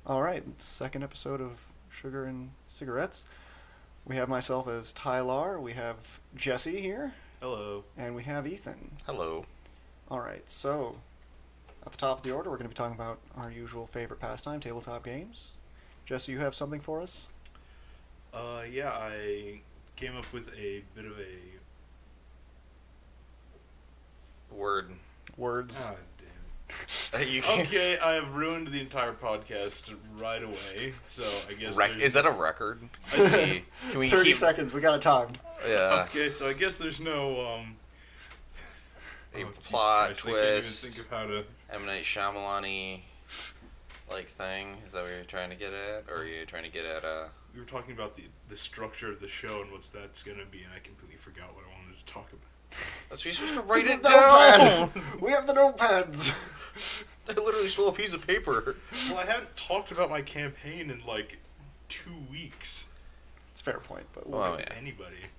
All right, second episode of Sugar and Cigarettes. We have myself as Tyler, we have Jesse here. Hello. And we have Ethan. Hello. All right, so at the top of the order, we're going to be talking about our usual favorite pastime, tabletop games. Jesse, you have something for us? Yeah, I came up with a bit of a... Words. Ah, damn. You can't... Okay, I have ruined the entire podcast right away, so I guess Is that a record? I see. Can we 30 keep... seconds, we got it timed. Yeah. Okay, so I guess there's no, plot Jesus Christ, twist. I can't even think of how to... M. Night Shyamalan-y, thing. Is that what you're trying to get at? Or are you trying to get at, We were talking about the structure of the show and what's that's going to be, and I completely forgot what I wanted to talk about. That's what you're supposed to write it Notepad. down! We have the notepads. They literally stole a piece of paper. Well, I haven't talked about my campaign in, 2 weeks. It's a fair point, but we'll Well, get yeah. Anybody.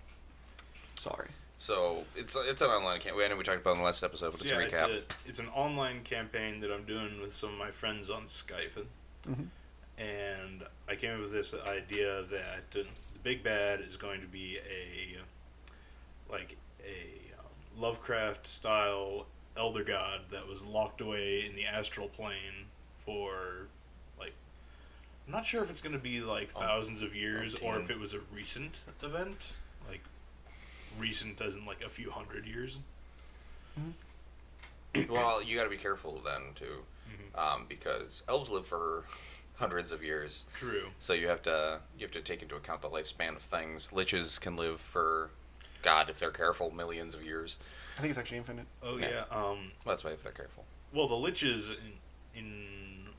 Sorry. So, it's an online campaign. I know we talked about it in the last episode, but So, just yeah, to recap. it's an online campaign that I'm doing with some of my friends on Skype. Mm-hmm. And I came up with this idea that the big bad is going to be a Lovecraft-style elder god that was locked away in the astral plane for, I'm not sure if it's going to be, thousands of years or if it was a recent event. Recent as in, a few hundred years. Well, you gotta be careful then, too. Because elves live for hundreds of years. True. So you have to take into account the lifespan of things. Liches can live for, God, if they're careful, millions of years. I think it's actually infinite. Oh, Yeah. yeah. Well, that's why if they're careful. Well, the liches in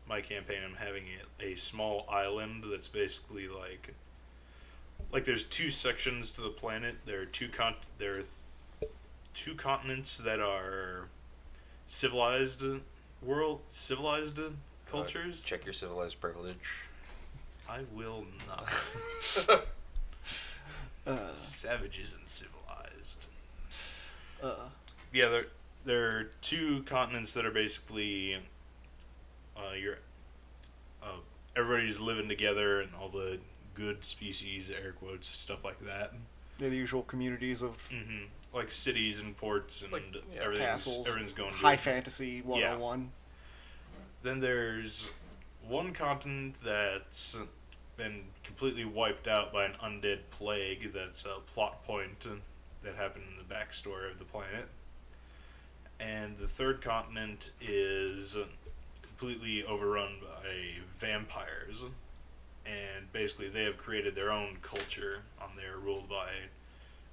my campaign, I'm having a small island that's basically there's 2 sections to the planet. There are two continents that are civilized cultures. Check your civilized privilege. I will not. Savages and civilized. Yeah, there are 2 continents that are basically everybody's living together and all the good species, air quotes, stuff like that. Yeah, the usual communities of Like cities and ports and castles, everything's going good. high fantasy 101. Then there's one continent that's been completely wiped out by an undead plague. That's a plot point that happened in the backstory of the planet. And the 3rd continent is completely overrun by vampires. And basically they have created their own culture on there, ruled by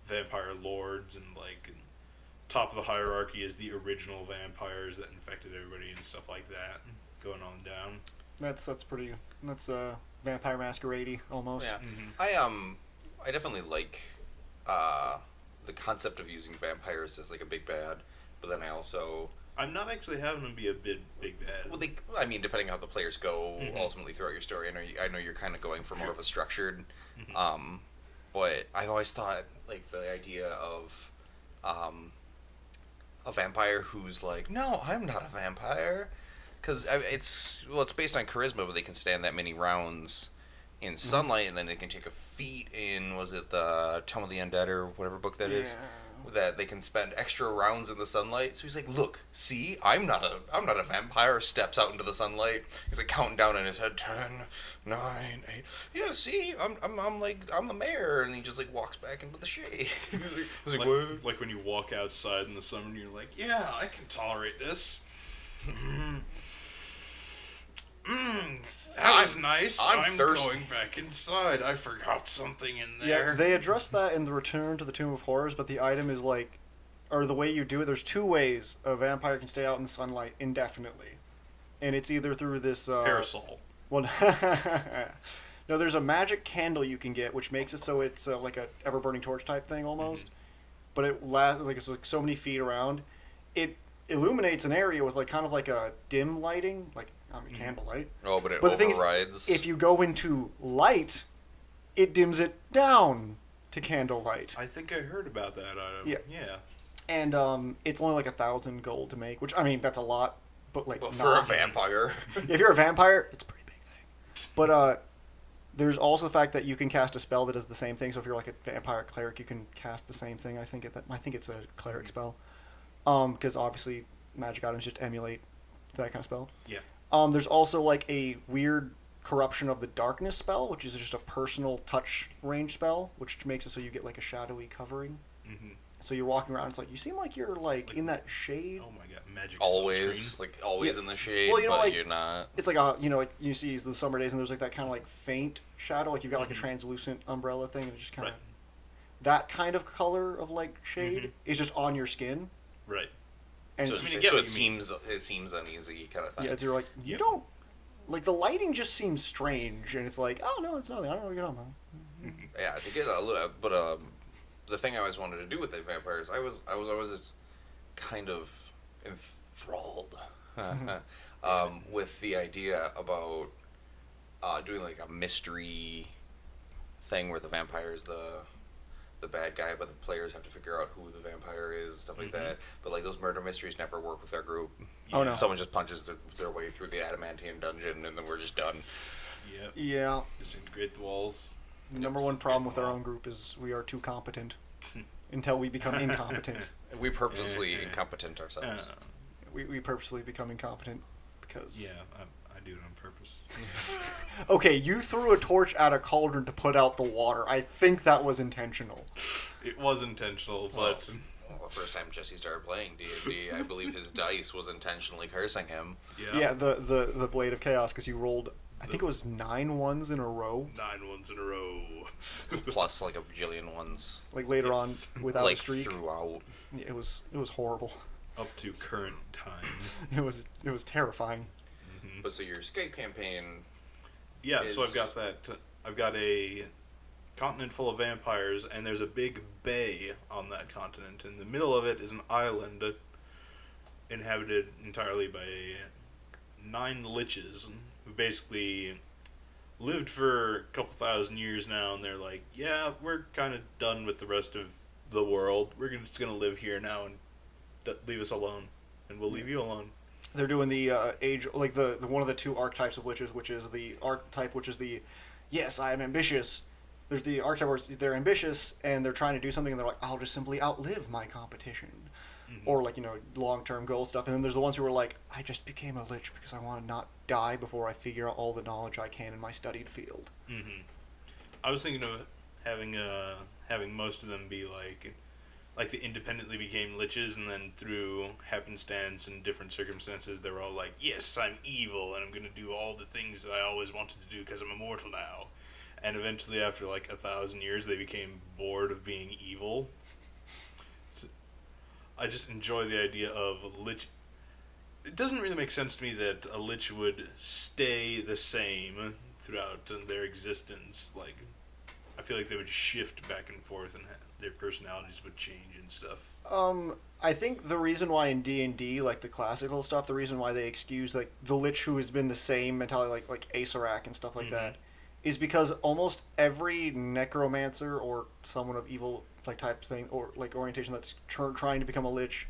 vampire lords, and top of the hierarchy is the original vampires that infected everybody and stuff like that, going on down. That's Vampire Masquerade almost. Yeah. I definitely like the concept of using vampires as a big bad, but then I'm not actually having them be a big bad. well, depending on how the players go ultimately throughout your story, I know you're kind of going for more of a structured, but I've always thought the idea of a vampire who's no, I'm not a vampire, because it's based on charisma, but they can stand that many rounds in sunlight, and then they can take a feat in, was it the Tome of the Undead or whatever book that is, that they can spend extra rounds in the sunlight. So he's look, see, I'm not a vampire. Steps out into the sunlight. He's counting down in his head, 10, 9, 8. Yeah, see, I'm the mayor, and he just walks back into the shade. He's like when you walk outside in the summer and you're yeah, I can tolerate this. That was nice. I'm going back inside. I forgot something in there. Yeah, they address that in the Return to the Tomb of Horrors, but the item is or the way you do it, there's 2 ways a vampire can stay out in the sunlight indefinitely. And it's either through this... Parasol. Well, no, there's a magic candle you can get, which makes it so it's like a ever-burning torch type thing almost. But it lasts, it's so many feet around. It illuminates an area with kind of a dim lighting, candlelight. Oh, but it But the thing overrides. is, if you go into light, it dims it down to candlelight. I think I heard about that item. Yeah. And it's only 1,000 gold to make, which, I mean, that's a lot, but for a vampire. If you're a vampire, it's a pretty big thing. But there's also the fact that you can cast a spell that does the same thing. So if you're like a vampire cleric, you can cast the same thing. I think it's a cleric spell. Because obviously magic items just emulate that kind of spell. Yeah. There's also like a weird corruption of the darkness spell, which is just a personal touch range spell, which makes it so you get like a shadowy covering. Mm-hmm. So you're walking around, it's like you seem like you're like in that shade. Oh my god, magic Always, sunscreen. like always Yeah. in the shade, Well, you know, but like, you're not. It's like like you see the summer days, and there's like that kind of like faint shadow, like you've got like a translucent umbrella thing, and it's just kind of that kind of color of like shade is just on your skin. Right. And So, it's just, get so what it you mean. seems uneasy kind of thing. yeah, it's you're like you Yep. don't like the lighting just seems strange, and it's like oh no, it's nothing. I don't know what you're talking about. Yeah, to get a little, but the thing I always wanted to do with the vampires, I was always kind of enthralled with the idea about doing like a mystery thing where the vampire is the bad guy, but the players have to figure out who the vampire is, stuff like that. But like those murder mysteries never work with our group. Oh, no. Someone just punches their way through the adamantine dungeon, and then we're just done. Yep. Yeah. Disintegrate the walls. Number one problem with our own group is we are too competent until we become incompetent. We purposely incompetent ourselves. We purposely become incompetent because. Yeah, I do it on purpose. Okay, you threw a torch at a cauldron to put out the water. I think that was intentional. It was intentional, but Well, the first time Jesse started playing D&D, I believe his dice was intentionally cursing him. Yeah, the Blade of Chaos, because you rolled, I think it was 9 ones in a row. 9 ones in a row. Plus like a bajillion ones. Like later Yes. on, without like a streak. throughout. It was horrible. Up to current time. It was terrifying. But so your escape campaign... Yeah, so is- I've got that. I've got a continent full of vampires, and there's a big bay on that continent. In the middle of it is an island inhabited entirely by 9 liches who basically lived for a couple thousand years now, and they're like, yeah, we're kind of done with the rest of the world. We're just going to live here now and leave us alone, and we'll leave you alone. They're doing the age, like the one of the 2 archetypes of liches, which is the archetype, which is the, yes, I am ambitious. There's the archetype where they're ambitious and they're trying to do something and they're like, I'll just simply outlive my competition. Or like, long-term goal stuff. And then there's the ones who are like, I just became a lich because I want to not die before I figure out all the knowledge I can in my studied field. I was thinking of having most of them be like they independently became liches, and then through happenstance and different circumstances, they were all like, yes, I'm evil, and I'm going to do all the things that I always wanted to do because I'm immortal now. And eventually, after like 1,000 years, they became bored of being evil. So I just enjoy the idea of lich. It doesn't really make sense to me that a lich would stay the same throughout their existence. Like, I feel like they would shift back and forth, and their personalities would change and stuff. I think the reason why in D&D, like the classical stuff, the reason why they excuse like the lich who has been the same mentality, like Asarak and stuff like that, is because almost every necromancer or someone of evil like type thing or like orientation that's trying to become a lich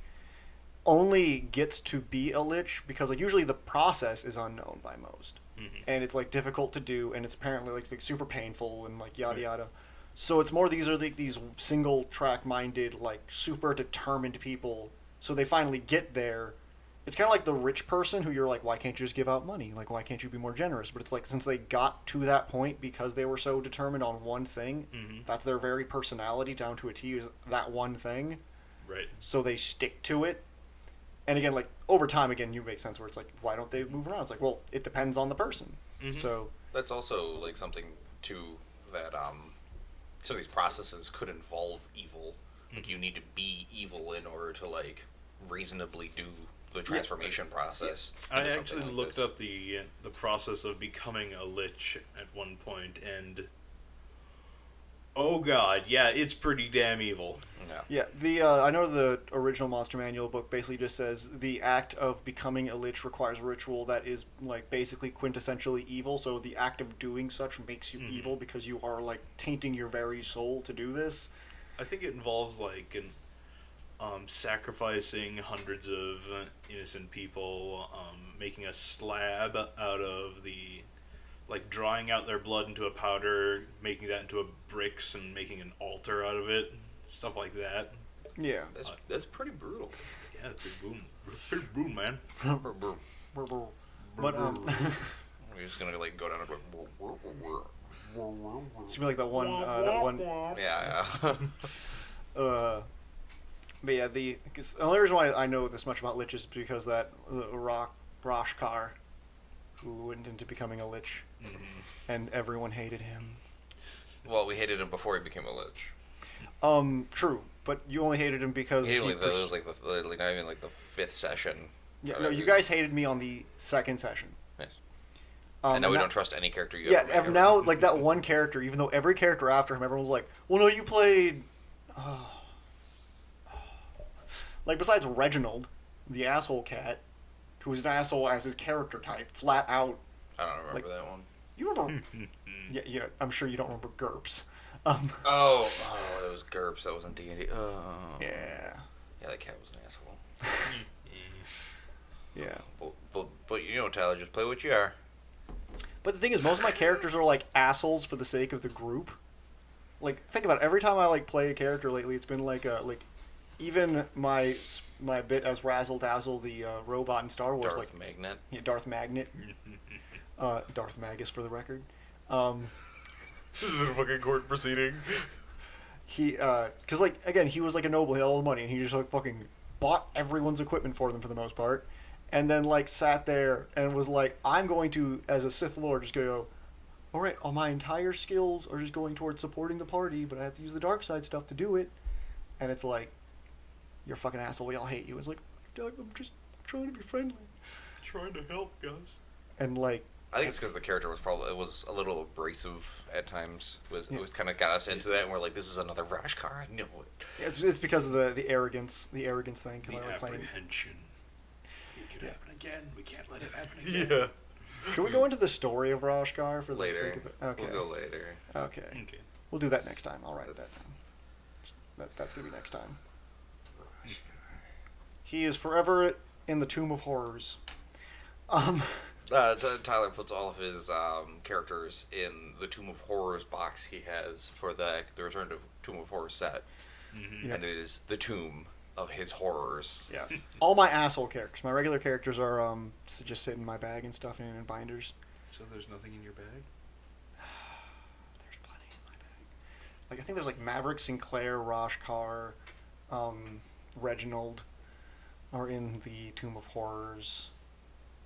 only gets to be a lich because like usually the process is unknown by most, and it's like difficult to do, and it's apparently like super painful and like yada yada. So it's more these are like these single track minded like super determined people. So they finally get there. It's kind of like the rich person who you're like, why can't you just give out money? Like, why can't you be more generous? But it's like, since they got to that point because they were so determined on one thing, that's their very personality down to a T, is that one thing. Right. So they stick to it. And again, like, over time, again, you make sense where it's like, why don't they move around? It's like, well, it depends on the person. So That's also like something too that some of these processes could involve evil. Like you need to be evil in order to like reasonably do the transformation process. I into actually something like looked this. up the process of becoming a lich at one point, and oh god, yeah, it's pretty damn evil. Yeah. I know the original Monster Manual book basically just says the act of becoming a lich requires a ritual that is like basically quintessentially evil. So the act of doing such makes you evil because you are like tainting your very soul to do this. I think it involves like sacrificing hundreds of innocent people, making a slab out of the like drawing out their blood into a powder, making that into a bricks, and making an altar out of it, stuff like that. Yeah. That's pretty brutal. Yeah, pretty boom, man. But We're just gonna like go down and go. it's gonna be like that one. Yeah. But yeah, the only reason why I know this much about liches is because that Roshkar, who went into becoming a lich, and everyone hated him. Well, we hated him before he became a lich. True, but you only hated him because It was like not even like the 5th session. Yeah, no, you guys hated me on the 2nd session. Yes. And now we don't trust any character you ever make. Now, like, that one character, even though every character after him, everyone was like, well, no, you played... Like, besides Reginald, the asshole cat, who was an asshole as his character type, flat out. I don't remember that one. You remember... yeah, I'm sure you don't remember GURPS. It was GURPS. That wasn't D&D. Yeah. Yeah, that cat was an asshole. Yeah. But you know, Tyler, just play what you are. But the thing is, most of my characters are, like, assholes for the sake of the group. Like, think about it. Every time I, like, play a character lately, it's been, like, even my bit as Razzle Dazzle, the robot in Star Wars. Darth Magnet. Yeah, Darth Magnet. Darth Magus, for the record. This is a fucking court proceeding. He, because, like, again, he was, like, a noble. He had all the money, and he just, like, fucking bought everyone's equipment for them for the most part. And then, like, sat there and was like, I'm going to, as a Sith Lord, just go, all right, all my entire skills are just going towards supporting the party, but I have to use the dark side stuff to do it. And it's like, you're a fucking asshole, we all hate you. It's like, Doug, I'm just trying to be friendly. Trying to help, guys. And, like... I think it's because the character was a little abrasive at times. It kind of got us into that, and we're like, this is another Rashkar, I know it. It's because of the arrogance thing. The apprehension. It could happen again. We can't let it happen again. Yeah. Should we go into the story of Rashkar for the Later. sake of it? Okay. We'll go later. Okay. We'll do that next time. I'll write that down. That's going to be next time. He is forever in the Tomb of Horrors. Tyler puts all of his characters in the Tomb of Horrors box he has for the Return to Tomb of Horrors set. Mm-hmm. Yep. And it is the Tomb of his horrors. Yes. All my asshole characters. My regular characters are just sit in my bag and stuff and in binders. So there's nothing in your bag? There's plenty in my bag. Like, I think there's, like, Maverick, Sinclair, Roshkar, Reginald are in the Tomb of Horrors.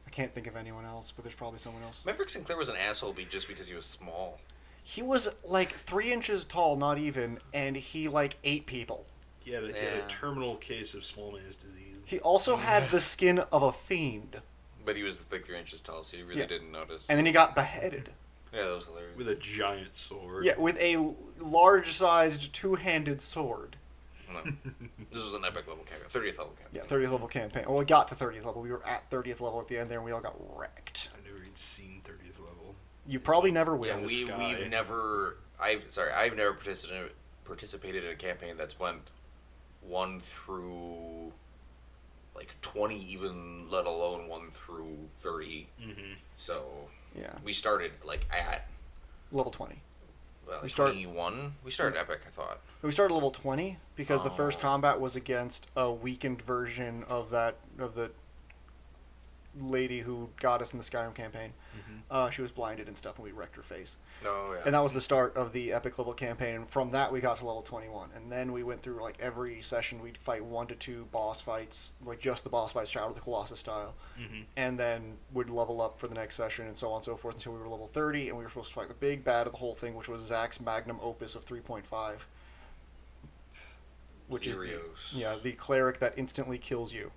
I can't think of anyone else, but there's probably someone else. Maverick Sinclair was an asshole just because he was small. He was, like, 3 inches tall, not even, and he, like, ate people. He had a terminal case of small man's disease. He also had the skin of a fiend. But he was, like, 3 inches tall, so you really didn't notice. And then he got beheaded. Yeah, that was hilarious. With a giant sword. Yeah, with a large-sized, two-handed sword. No. This was an epic level campaign. 30th level campaign. Yeah, 30th level campaign. Well, we got to 30th level. We were at 30th level at the end there, and we all got wrecked. I never even seen 30th level. You probably never will. Yeah, we've never... I've never participated in a campaign that's went 1 through... like 20 even, let alone 1 through 30. Mm-hmm. So... Yeah. We started, like, at... level 20. Well, like 21? We started epic, I thought. We started level 20 because the first combat was against a weakened version of the lady who got us in the Skyrim campaign. Mm-hmm. She was blinded and stuff, and we wrecked her face. Oh, yeah. And that was the start of the epic level campaign. And from that, we got to level 21. And then we went through, like, every session, we'd fight 1 to 2 boss fights, like just the boss fights, Shadow of the Colossus style. Mm-hmm. And then would level up for the next session and so on and so forth until we were level 30. And we were supposed to fight the big bad of the whole thing, which was Zach's magnum opus of 3.5. Which is the cleric that instantly kills you.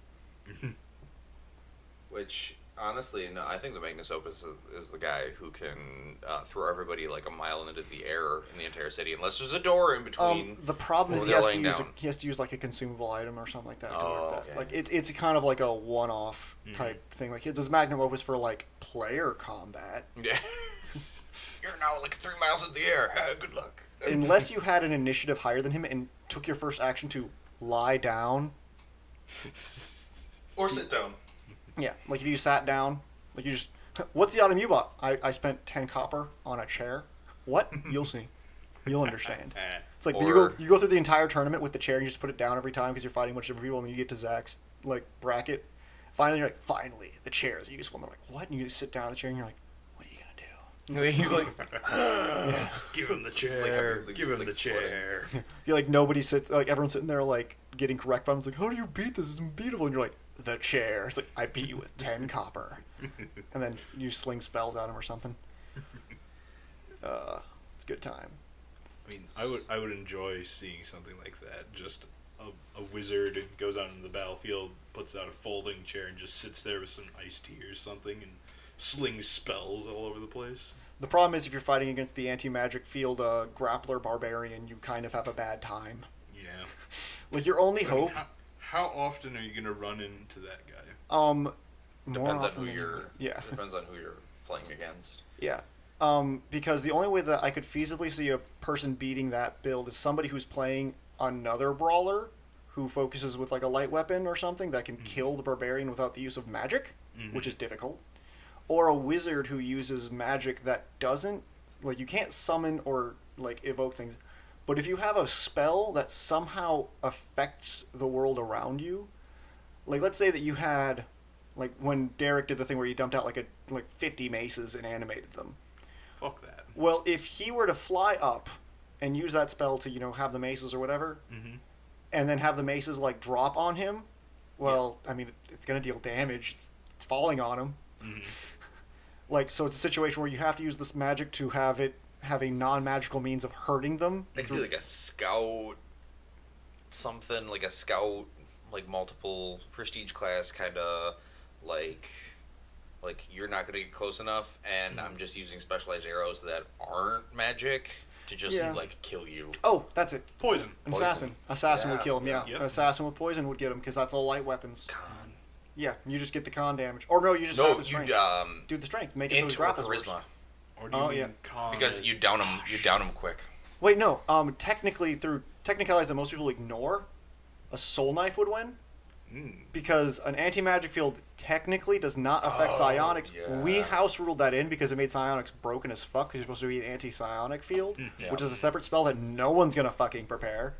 Which, honestly, no, I think the Magnus Opus is the guy who can throw everybody like a mile into the air in the entire city, unless there's a door in between. The problem is he has to use like a consumable item or something like that to work that. Okay. Like it's kind of like a one-off type thing. Like it's Magnum Opus for like player combat. Yeah. You're now like 3 miles in the air. Good luck. Unless you had an initiative higher than him and took your first action to lie down. Or sit down. Yeah, like if you sat down, like you just What's the item you bought? I spent 10 copper on a chair. What? You'll see. You'll understand. It's like you go through the entire tournament with the chair and you just put it down every time because you're fighting a bunch of different people, and then you get to Zach's like bracket. Finally, you're like, finally, the chairs. You just want to like, what? And you just sit down in the chair and you're like, what are you gonna do? He's like, Yeah. Give him the chair. Give him the chair. You're like, nobody sits, like everyone's sitting there like getting correct buttons. Like, how do you beat this? It's unbeatable. And you're like, the chair. It's like, I beat you with 10 copper. And then you sling spells at him or something. It's a good time. I mean, I would enjoy seeing something like that. Just a wizard goes out into the battlefield, puts out a folding chair, and just sits there with some iced tea or something, and slings spells all over the place. The problem is if you're fighting against the anti-magic field grappler barbarian, you kind of have a bad time. Yeah. Like your only hope. How often are you gonna run into that guy? More depends on often who than you're. not. Yeah. Depends on who you're playing against. Yeah. Because the only way that I could feasibly see a person beating that build is somebody who's playing another brawler who focuses with like a light weapon or something that can kill the barbarian without the use of magic, which is difficult. Or a wizard who uses magic that doesn't, like, you can't summon or like evoke things, but if you have a spell that somehow affects the world around you, like let's say that you had, like when Derek did the thing where he dumped out like 50 maces and animated them. Fuck that. Well, if he were to fly up and use that spell to, have the maces or whatever, and then have the maces, like, drop on him, well, I mean, it's going to deal damage. It's falling on him. Like, so it's a situation where you have to use this magic to have a non-magical means of hurting them. I can see, like, a scout, something, like a scout, like, multiple prestige class kind of, like you're not going to get close enough, and I'm just using specialized arrows that aren't magic to just, like, kill you. Oh, that's it. Poison. An assassin. Assassin would kill him, yeah. Yep. An assassin with poison would get him, because that's all light weapons. Con. Yeah, you just get the con damage. Or no, you just have the strength. Do the strength. Make it so his into a grapples worse. charisma. Or do you mean con? Because you down them quick. Wait, no. Technically, through technicalities that most people ignore, a soul knife would win. Because an anti-magic field technically does not affect psionics. Yeah. We house ruled that in because it made psionics broken as fuck because you're supposed to be an anti-psionic field, which is a separate spell that no one's going to fucking prepare.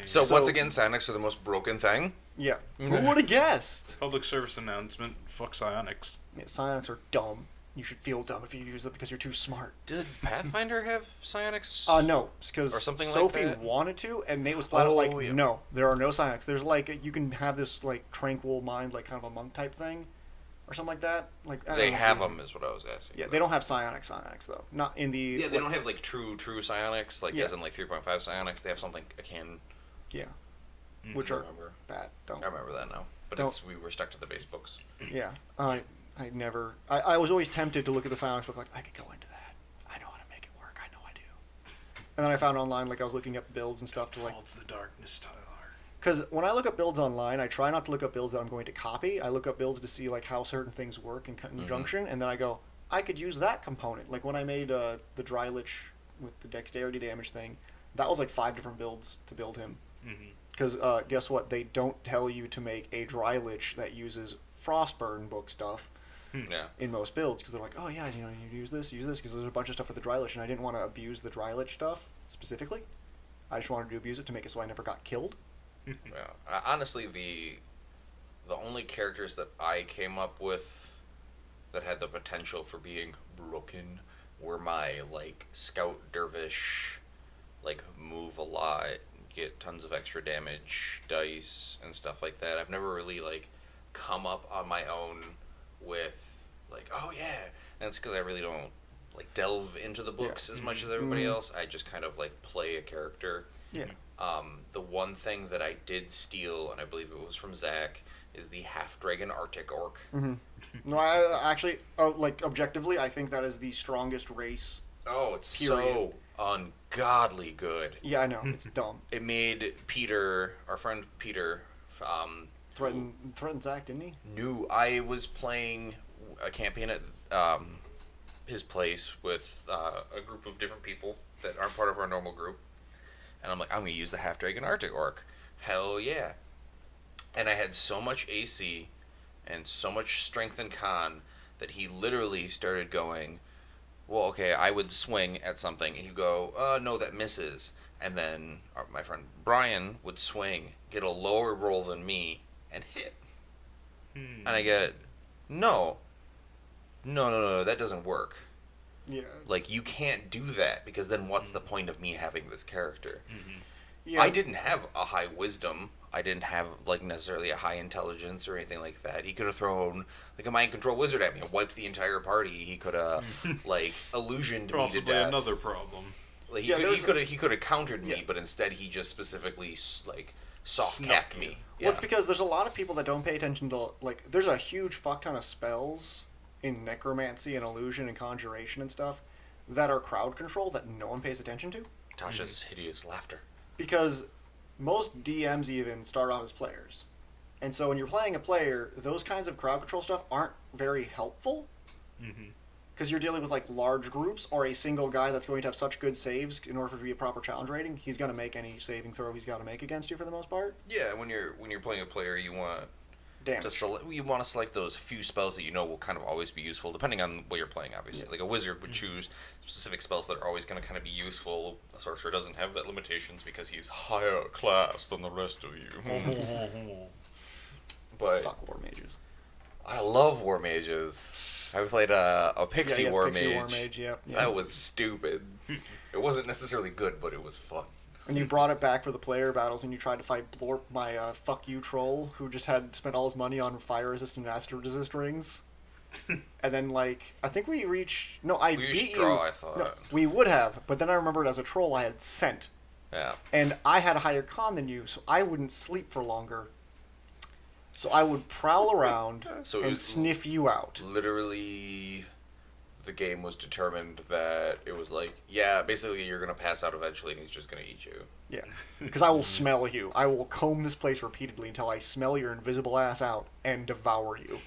So once again, psionics are the most broken thing. Yeah. Who would have guessed? Public service announcement, fuck psionics. Yeah, psionics are dumb. You should feel dumb if you use it because you're too smart. Did Pathfinder have psionics? No, because Sophie like that? wanted to, and Nate was flat out no, there are no psionics. There's like, you can have this like tranquil mind, like kind of a monk type thing, or something like that. Like they have them, is what I was asking. Yeah, they don't have psionics though. Not in the. Yeah, they don't have like true psionics, like as in like 3.5 psionics. They have something akin. Yeah, which are bad. I remember that now, but we were stuck to the base books. Yeah, I was always tempted to look at the psionics book like, I could go into that. I know how to make it work. I know I do. And then I found online, like I was looking up builds and stuff to like. Falls the darkness, Tyler. Because when I look up builds online, I try not to look up builds that I'm going to copy. I look up builds to see like how certain things work in conjunction, and then I go, I could use that component. Like when I made the Dry Lich with the dexterity damage thing, that was like 5 different builds to build him. Because guess what? They don't tell you to make a Dry Lich that uses Frostburn book stuff. In most builds, because they're like, oh yeah, you use this, because there's a bunch of stuff for the Dry Lich, and I didn't want to abuse the Dry Lich stuff specifically. I just wanted to abuse it to make it so I never got killed. Yeah, honestly, the only characters that I came up with that had the potential for being broken were my like scout dervish, like move a lot, get tons of extra damage dice and stuff like that. I've never really like come up on my own with like, oh yeah, and it's because I really don't like delve into the books as much as everybody else. I just kind of like play a character. Yeah. The one thing that I did steal, and I believe it was from Zach, is the half dragon Arctic orc. No, I actually, like objectively, I think that is the strongest race. Oh, it's so ungodly good. Yeah, I know, it's dumb. It made Peter, our friend Peter, threatened Zach, didn't he? Knew I was playing a campaign at his place with a group of different people that aren't part of our normal group. And I'm like, I'm going to use the half-dragon Arctic Orc. Hell yeah. And I had so much AC and so much strength and con that he literally started going, well, okay, I would swing at something, and he'd go, no, that misses. And then my friend Brian would swing, get a lower roll than me, and hit. And I get, no, that doesn't work. Yeah. Like, you can't do that, because then what's the point of me having this character? Yeah. I didn't have a high wisdom. I didn't have, like, necessarily a high intelligence or anything like that. He could have thrown, like, a mind control wizard at me and wiped the entire party. He could have, like, illusioned me to death. Another problem. Like, he could have countered me, but instead he just specifically, like, soft-capped me. Well, it's because there's a lot of people that don't pay attention to, like, there's a huge fuck ton of spells in necromancy and illusion and conjuration and stuff that are crowd control that no one pays attention to. Tasha's hideous laughter. Because most DMs even start off as players. And so when you're playing a player, those kinds of crowd control stuff aren't very helpful. Because you're dealing with, like, large groups or a single guy that's going to have such good saves in order for it to be a proper challenge rating. He's going to make any saving throw he's got to make against you for the most part. Yeah, when you're playing a player, you want Damage. you want to select those few spells that you know will kind of always be useful, depending on what you're playing, obviously. Like, a wizard would choose specific spells that are always going to kind of be useful. A sorcerer doesn't have that limitations because he's higher class than the rest of you. But Fuck war mages. I love war mages. I played a pixie war Pixie mage. War Mage, yeah. That was stupid. It wasn't necessarily good, but it was fun. And you brought it back for the player battles and you tried to fight Blorp, my fuck you troll, who just had spent all his money on fire resistant and acid resist rings. And then, like, I think we reached... No, I We beat should you. draw, I thought. No, we would have, but then I remembered as a troll I had scent. Yeah. And I had a higher con than you, so I wouldn't sleep for longer. So I would prowl around So it and was sniff you out. Literally, the game was determined that it was like, yeah, basically you're going to pass out eventually and he's just going to eat you. Yeah. Because I will smell you. I will comb this place repeatedly until I smell your invisible ass out and devour you.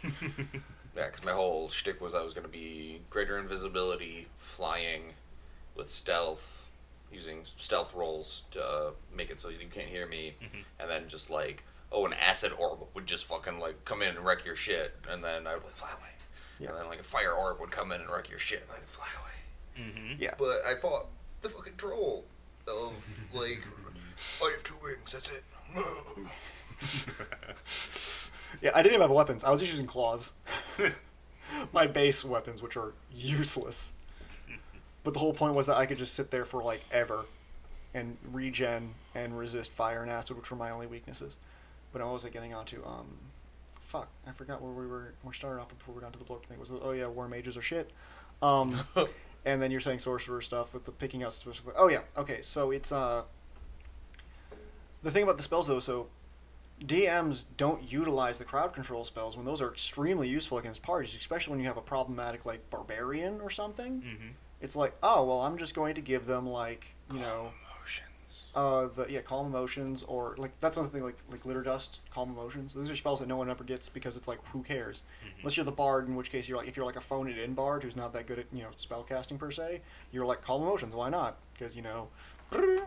Yeah, because my whole shtick was I was going to be greater invisibility, flying with stealth, using stealth rolls to make it so you can't hear me, and then just like, oh, an acid orb would just fucking like come in and wreck your shit, and then I would like fly away. Yeah. And then like a fire orb would come in and wreck your shit, and I'd fly away. Yeah. But I fought the fucking troll of like, I have 2 wings, that's it. Yeah, I didn't even have weapons. I was just using claws. My base weapons, which are useless. But the whole point was that I could just sit there for, like, ever and regen and resist fire and acid, which were my only weaknesses. But what was I getting onto? Fuck, I forgot where we started off before we got to the blurb thing. Was, oh yeah, war mages are shit. And then you're saying sorcerer stuff with the picking out specifically. Oh yeah, okay, so it's, the thing about the spells, though, so DMs don't utilize the crowd control spells when those are extremely useful against parties, especially when you have a problematic, like, barbarian or something. It's like, oh, well, I'm just going to give them, like, you know... Emotions. Calm emotions, or, like, that's another thing, like glitter dust, calm emotions. Those are spells that no one ever gets because it's like, who cares? Unless you're the bard, in which case you're like, if you're like a phone-it-in bard who's not that good at, you know, spell casting per se, you're like, calm emotions, why not? Because, you know,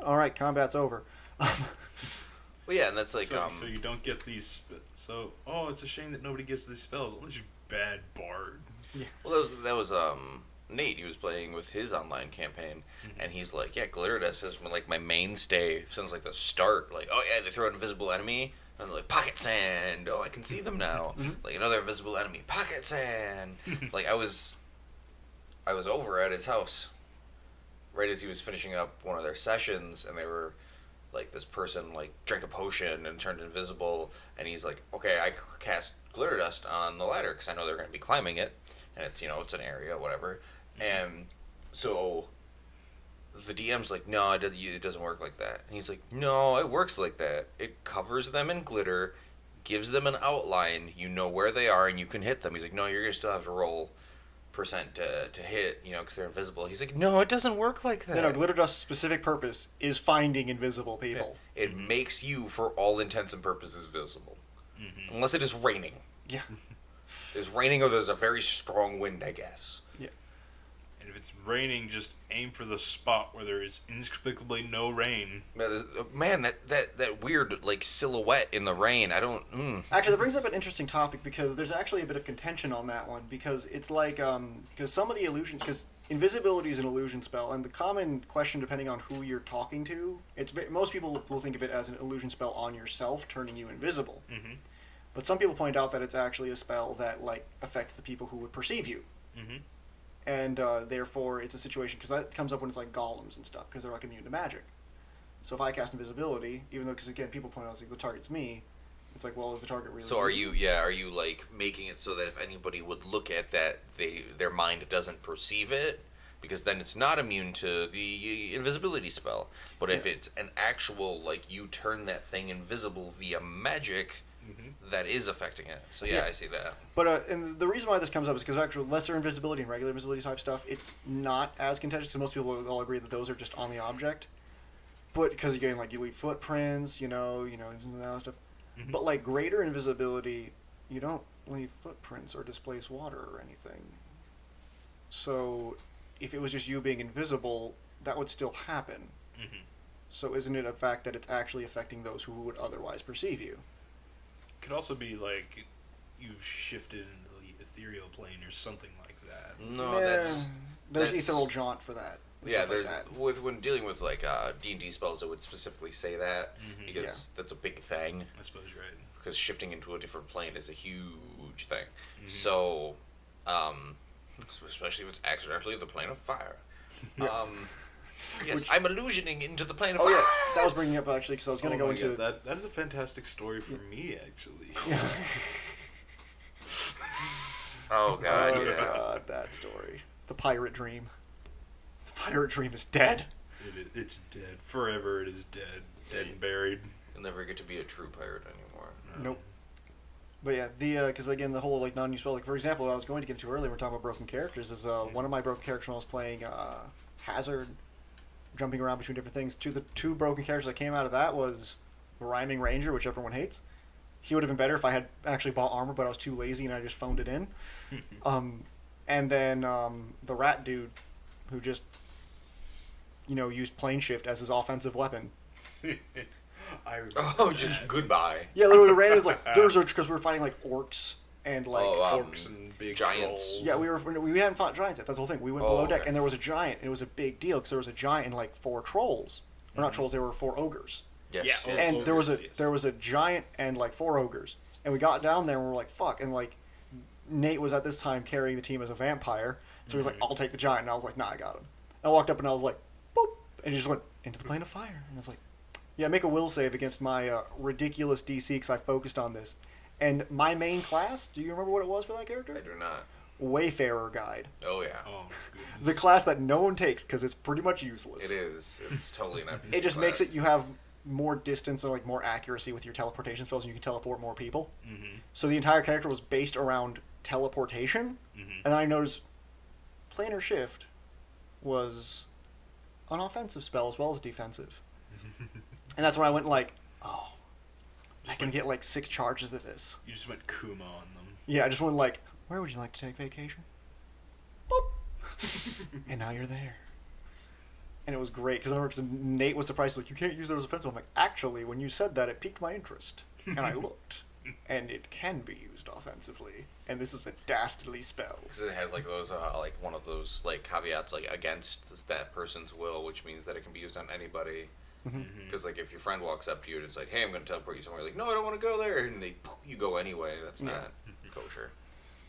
alright, combat's over. Well, yeah, and that's like, so you don't get these. So, it's a shame that nobody gets these spells. Unless you're bad bard. Yeah. Well, that was Nate. He was playing with his online campaign, and he's like, yeah, glitter dust has been like my mainstay since like the start. Like, oh yeah, they throw an invisible enemy, and they're like, pocket sand. Oh, I can see them now. Like another invisible enemy, pocket sand. Like I was over at his house, right as he was finishing up one of their sessions, and they were. Like, this person, like, drank a potion and turned invisible, and he's like, okay, I cast glitter dust on the ladder, because I know they're going to be climbing it, and it's, you know, it's an area, whatever, and so the DM's like, no, it doesn't work like that, and he's like, no, it works like that. It covers them in glitter, gives them an outline, you know where they are, and you can hit them. He's like, no, you're going to still have to roll percent to hit, you know, because they're invisible. He's like, no, it doesn't work like that. No, glitter dust's specific purpose is finding invisible people. Yeah. It makes you, for all intents and purposes, visible. Unless it is raining. Yeah. It's raining or there's a very strong wind, I guess. Yeah. And if it's raining, just aim for the spot where there is inexplicably no rain. Man, that weird like silhouette in the rain. I don't. Actually, that brings up an interesting topic because there's actually a bit of contention on that one because it's like because some of the illusions because invisibility is an illusion spell, and the common question depending on who you're talking to, most people will think of it as an illusion spell on yourself, turning you invisible. Mm-hmm. But some people point out that it's actually a spell that like affects the people who would perceive you. Mm-hmm. And therefore, it's a situation because that comes up when it's like golems and stuff because they're like immune to magic. So if I cast invisibility, even though because again people point out it's like the target's me, it's like well is the target really? So are you like making it so that if anybody would look at that, their mind doesn't perceive it, because then it's not immune to the invisibility spell. But if it's an actual like you turn that thing invisible via magic. That is affecting it. So yeah, I see that. But and the reason why this comes up is because actually lesser invisibility and regular invisibility type stuff, it's not as contentious because most people will all agree that those are just on the object. But because again, like you leave footprints, and all that stuff. Mm-hmm. But like greater invisibility, you don't leave footprints or displace water or anything. So if it was just you being invisible, that would still happen. Mm-hmm. So isn't it a fact that it's actually affecting those who would otherwise perceive you? Could also be like you've shifted into the ethereal plane or something like that. No, there's ethereal jaunt for that. Yeah, there's when dealing with like D&D spells, it would specifically say that because that's a big thing. I suppose you're right. Because shifting into a different plane is a huge thing. Mm-hmm. So, especially if it's accidentally the plane of fire. Yeah. Yes, I'm illusioning into the plane of fire. Oh yeah, that was bringing up actually because I was going to go into that. That is a fantastic story for me, actually. Yeah. Oh god, God, that story. The pirate dream. The pirate dream is dead. It's dead forever. It is dead and buried. You'll never get to be a true pirate anymore. Nope. But yeah, because again, the whole like non-new spell. Like for example, what I was going to get into earlier, we're talking about broken characters. Is one of my broken characters when I was playing Hazard. Jumping around between different things. The two broken characters that came out of that was the Rhyming Ranger, which everyone hates. He would have been better if I had actually bought armor, but I was too lazy and I just phoned it in. And then the Rat Dude, who just, used plane shift as his offensive weapon. I remember. Oh, just goodbye. Yeah, literally ran. It's like because we were fighting like orcs and like orcs and big giants. Trolls. Yeah, we hadn't fought giants yet. That's the whole thing. We went below deck, and there was a giant. And it was a big deal because there was a giant and like 4 trolls, or not trolls. They were 4 ogres. Yes. Yeah. And there was a giant and like 4 ogres, and we got down there and we were like fuck, and like Nate was at this time carrying the team as a vampire, so he was like I'll take the giant, and I was like nah, I got him. And I walked up and I was like boop, and he just went into the plane of fire, and I was like yeah, make a will save against my ridiculous DC because I focused on this. And my main class, do you remember what it was for that character? I do not. Wayfarer Guide. Oh, yeah. Oh, goodness. The class that no one takes because it's pretty much useless. It is. It's totally not. It just makes it you have more distance or like more accuracy with your teleportation spells and you can teleport more people. Mm-hmm. So the entire character was based around teleportation. Mm-hmm. And then I noticed Planar Shift was an offensive spell as well as defensive. And that's when I went like, oh, I can get like 6 charges of this. You just went Kuma on them. Yeah, I just went like, where would you like to take vacation? Boop. And now you're there. And it was great because Nate was surprised, like, you can't use that as offensive. I'm like, actually, when you said that, it piqued my interest. And I looked. And it can be used offensively. And this is a dastardly spell. Because it has like those, like one of those like caveats like against that person's will, which means that it can be used on anybody. Because like if your friend walks up to you and it's like, hey, I'm going to teleport you somewhere, like, no, I don't want to go there, and you go anyway. That's not kosher.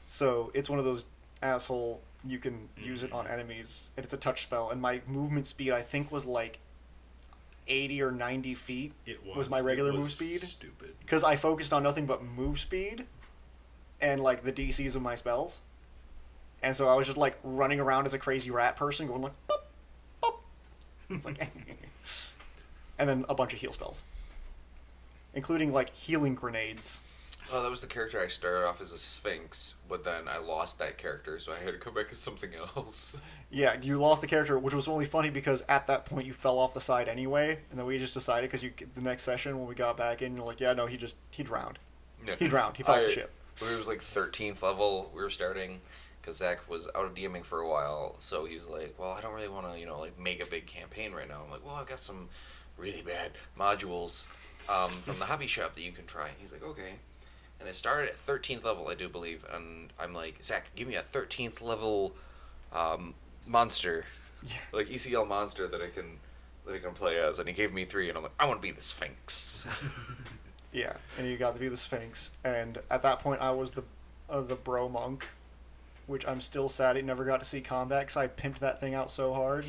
So it's one of those asshole, you can use it on enemies, and it's a touch spell, and my movement speed I think was like 80 or 90 feet was my regular move speed. Stupid. Because I focused on nothing but move speed and like the DCs of my spells. And so I was just like running around as a crazy rat person going like boop, boop. It's like and then a bunch of heal spells. Including like healing grenades. Oh, that was the character I started off as a Sphinx, but then I lost that character, so I had to come back as something else. Yeah, you lost the character, which was only funny because at that point you fell off the side anyway, and then we just decided because the next session when we got back in, you're like, yeah, no, he drowned. Yeah. He drowned. He fell off the ship. When it was like 13th level, we were starting, because Zach was out of DMing for a while, so he's like, well, I don't really want to, like make a big campaign right now. I'm like, well, I've got some really bad modules from the hobby shop that you can try. And he's like, okay. And it started at 13th level, I do believe, and I'm like, Zach, give me a 13th level monster, like ECL monster that I can play as. And he gave me 3, and I'm like, I want to be the Sphinx. Yeah, and you got to be the Sphinx, and at that point I was the bro monk, which I'm still sad he never got to see combat because I pimped that thing out so hard.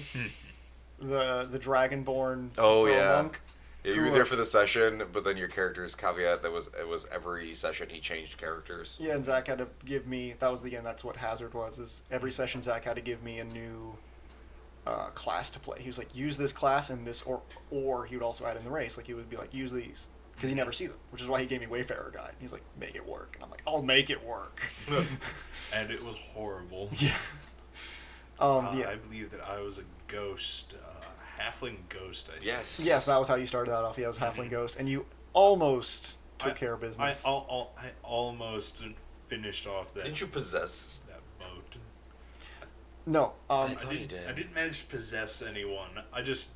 the Dragonborn Oh, bro yeah. monk. Yeah, you were there for the session, but then your character's caveat it was every session he changed characters. Yeah, and Zach had to give me, that's what Hazard was, is every session Zach had to give me a new class to play. He was like, use this class and this, or he would also add in the race. Like, he would be like, use these. Because he never see them, which is why he gave me Wayfarer Guide. He's like, make it work. And I'm like, I'll make it work. And it was horrible. Yeah. Yeah. I believe that I was a ghost, halfling ghost, I think. Yes. Yes, that was how you started that off. Yeah, it was Halfling Ghost. And you almost took care of business. I almost finished off that. Didn't you possess? That boat? No. I thought you did. I didn't manage to possess anyone. I just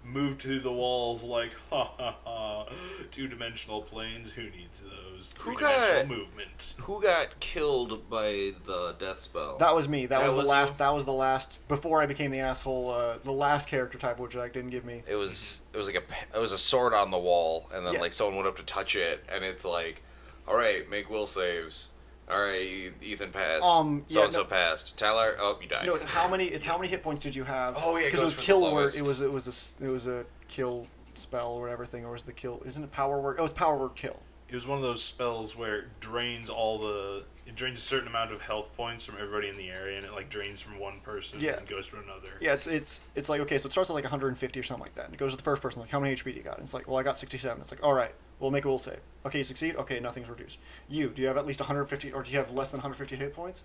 moved through the walls like, ha ha ha, 2-dimensional planes, who needs those? 3-dimensional movement. Who got killed by the death spell? That was me. That was the last. you? That was the last. Before I became the asshole, the last character type, which Jack didn't give me. It was like it was a sword on the wall, and then Yeah. like someone went up to touch it, and it's like, all right, make will saves. All right, Ethan passed. So and so passed. Tyler, oh, you died. No, it's how many hit points did you have? Oh, yeah, it because it goes was for the kill word. lowest. It was a kill spell or whatever thing, or was the kill? Isn't it power word? Oh, it's power word kill. It was one of those spells where it drains it drains a certain amount of health points from everybody in the area, and it like drains from one person and goes to another. Yeah, it's like, okay, so it starts at like 150 or something like that, and it goes to the first person, like, how many HP do you got? And it's like, well, I got 67. It's like, all right, we'll make a will save. Okay, you succeed. Okay, nothing's reduced. Do you have at least 150, or do you have less than 150 hit points?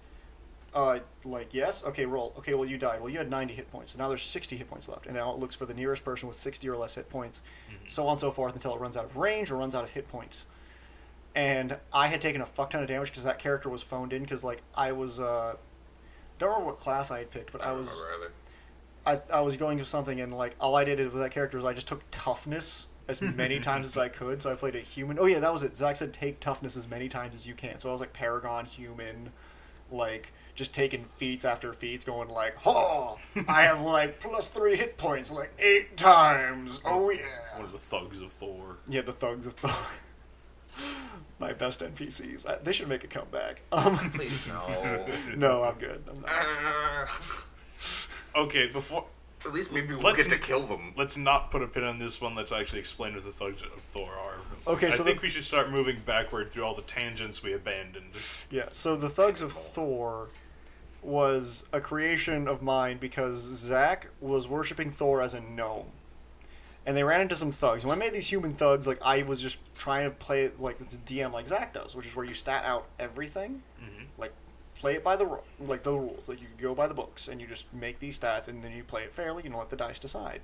Like, yes. Okay, roll. Okay, well, you died. Well, you had 90 hit points, so now there's 60 hit points left, and now it looks for the nearest person with 60 or less hit points, so on and so forth until it runs out of range or runs out of hit points. And I had taken a fuck ton of damage because that character was phoned in, because like I was don't remember what class I had picked, but I was going to something, and like all I did with that character was I just took toughness as many times as I could. So I played a human. Oh yeah, that was it. Zach said take toughness as many times as you can. So I was like Paragon human, like just taking feats after feats, going like, oh, I have like +3 hit points like 8 times. Oh yeah. One of the thugs of Thor. Yeah, the thugs of Thor. My best NPCs. They should make a comeback. Please no. No, I'm good. I'm not. Okay, before... At least maybe we'll get to kill them. Let's not put a pin on this one. Let's actually explain what the thugs of Thor are. Okay, so I think we should start moving backward through all the tangents we abandoned. Yeah, so the Thugs of Thor was a creation of mine because Zach was worshiping Thor as a gnome. And they ran into some thugs. And when I made these human thugs, like, I was just trying to play it like the DM like Zach does, which is where you stat out everything. Like, play it by the rules. Like, you go by the books, and you just make these stats, and then you play it fairly, and let the dice decide.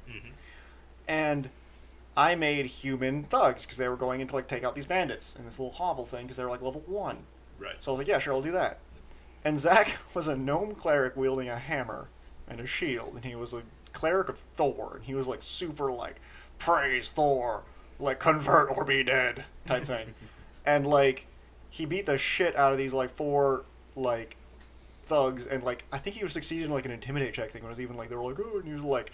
And I made human thugs, because they were going in to, like, take out these bandits in this little hovel thing, because they were, like, level 1. Right. So I was like, yeah, sure, I'll do that. And Zach was a gnome cleric wielding a hammer and a shield, and he was a cleric of Thor, and he was, like, super, like, praise Thor, like, convert or be dead type thing. And, like, he beat the shit out of these, like, 4, like, thugs, and, like, I think he was succeeding in, like, an intimidate check thing, when it was even, like, they were like, oh, and he was like,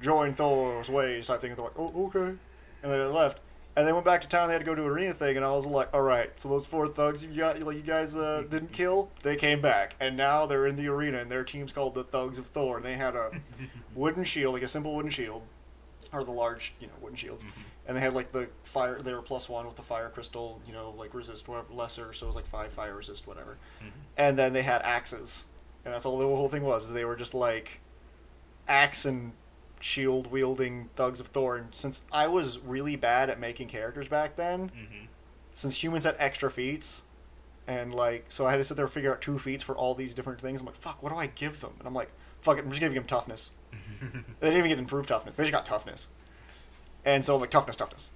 join Thor's ways type thing, and they're like, oh, okay. And they left. And they went back to town, they had to go to arena thing, and I was like, alright, so those 4 thugs you guys didn't kill, they came back. And now they're in the arena, and their team's called the Thugs of Thor. And they had a wooden shield, like a simple wooden shield, or the large, wooden shields. And they had, like, the fire, they were +1 with the fire crystal, like, resist, whatever, lesser, so it was, like, 5 fire resist, whatever. And then they had axes. And that's all the whole thing was, is they were just, like, axe and shield-wielding Thugs of Thor. And since I was really bad at making characters back then, since humans had extra feats, and, like, so I had to sit there and figure out 2 feats for all these different things. I'm like, fuck, what do I give them? And I'm like, fuck it, I'm just giving them toughness. They didn't even get improved toughness. They just got toughness. And so I'm like, toughness.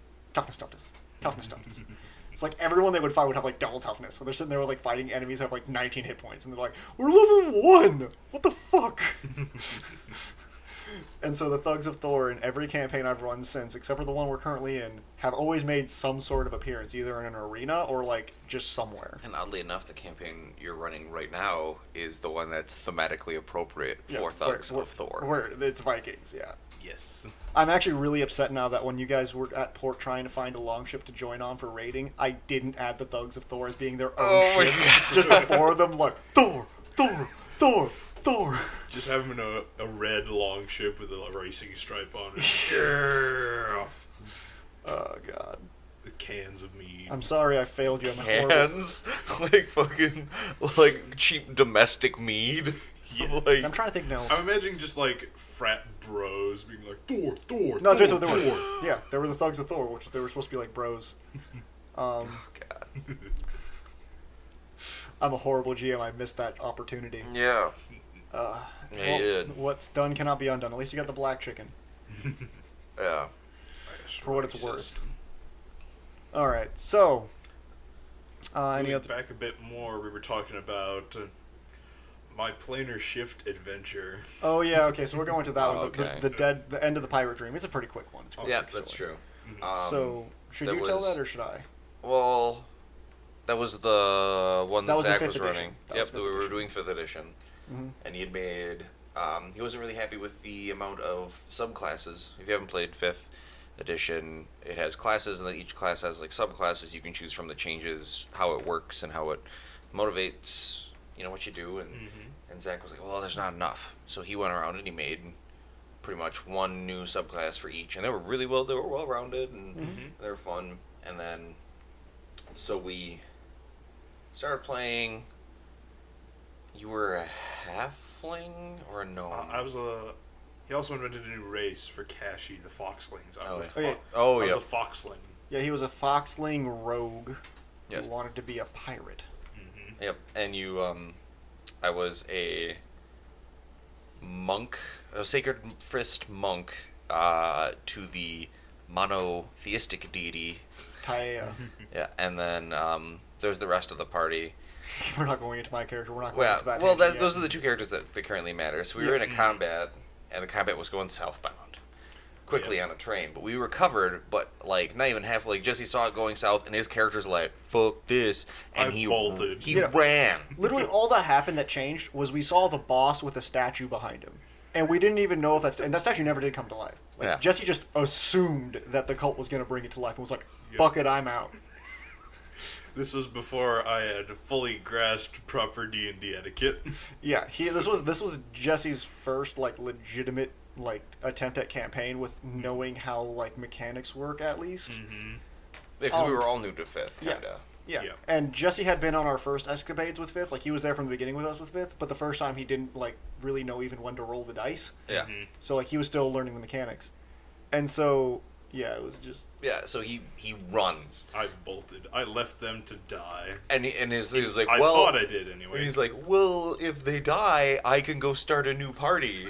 It's like everyone they would fight would have like double toughness. So they're sitting there like fighting enemies that have like 19 hit points, and they're like, "We're level 1. What the fuck?" And so the Thugs of Thor in every campaign I've run since, except for the one we're currently in, have always made some sort of appearance, either in an arena or like just somewhere. And oddly enough, the campaign you're running right now is the one that's thematically appropriate for Thugs of Thor. Where it's Vikings, yeah. Yes. I'm actually really upset now that when you guys were at port trying to find a longship to join on for raiding, I didn't add the Thugs of Thor as being their own ship. Just the 4 of them, like, Thor, Thor, Thor, Thor. Just having a red long ship with a racing stripe on it. Yeah. Oh, God. With cans of mead. I'm sorry I failed you. I'm horrible. Cans? Like fucking, like cheap domestic mead? Yes. Like, I'm trying to think now. I'm imagining just like frat bros being like, Thor, Thor, No, that's Thor, basically what they Thor. were. Yeah, they were the Thugs of Thor, which they were supposed to be like bros. God. I'm a horrible GM. I missed that opportunity. Yeah. Yeah, Yeah, you did. What's done cannot be undone. At least you got the black chicken. Yeah. For what it's worth. All right, so any Moving other? back a bit more, we were talking about my planar shift adventure. Oh yeah, okay. So we're going to that one. Okay. The end of the pirate dream. It's a pretty quick one. It's a pretty Yeah, quick that's story. true. So should that you tell was- that or should I? Well, that was the one That that was the Zach fifth was edition. running. That Yep, was fifth we were edition. doing 5th edition. Mm-hmm. And he had made, he wasn't really happy with the amount of subclasses. If you haven't played 5th edition, it has classes, and then each class has like subclasses you can choose from that changes how it works and how it motivates, you know, what you do. And Zach was like, well, there's not enough. So he went around and he made pretty much one new subclass for each, and they were well rounded, and they were fun. And then, so we started playing. You were a halfling or a gnome? I was a. He also invented a new race for Kashi, the Foxlings. I was Oh, I yeah. was a Foxling. Yeah, he was a foxling rogue Yes. who wanted to be a pirate. Yep. And you, I was a monk, a sacred fist monk, to the monotheistic deity. Taia. Yeah. And then, there's the rest of the party. We're not going into my character. We're not going into that. Well, tangent those yet. are the 2 characters that currently matter. So we were in a combat, and the combat was going southbound. Quickly on a train, but we recovered, but like not even half. Like Jesse saw it going south, and his character's like, "Fuck this," and he bolted. He Yeah. ran. Literally, all that happened that changed was we saw the boss with a statue behind him, and we didn't even know if and that statue never did come to life. Like Yeah. Jesse just assumed that the cult was going to bring it to life and was like, "Fuck it, I'm out." This was before I had fully grasped proper D&D etiquette. Yeah, this was Jesse's first like legitimate like attempt at campaign with knowing how like mechanics work at least. Because we were all new to 5th, yeah. kinda. Yeah. Yeah. And Jesse had been on our first escapades with 5th. Like, he was there from the beginning with us with 5th, but the first time he didn't, like, really know even when to roll the dice. Yeah. So, like, he was still learning the mechanics. And so, yeah, it was just... Yeah. So he runs, I bolted. I left them to die. and he was like, I "Well," thought I did anyway. and he's like, "Well, if they die, I can go start a new party."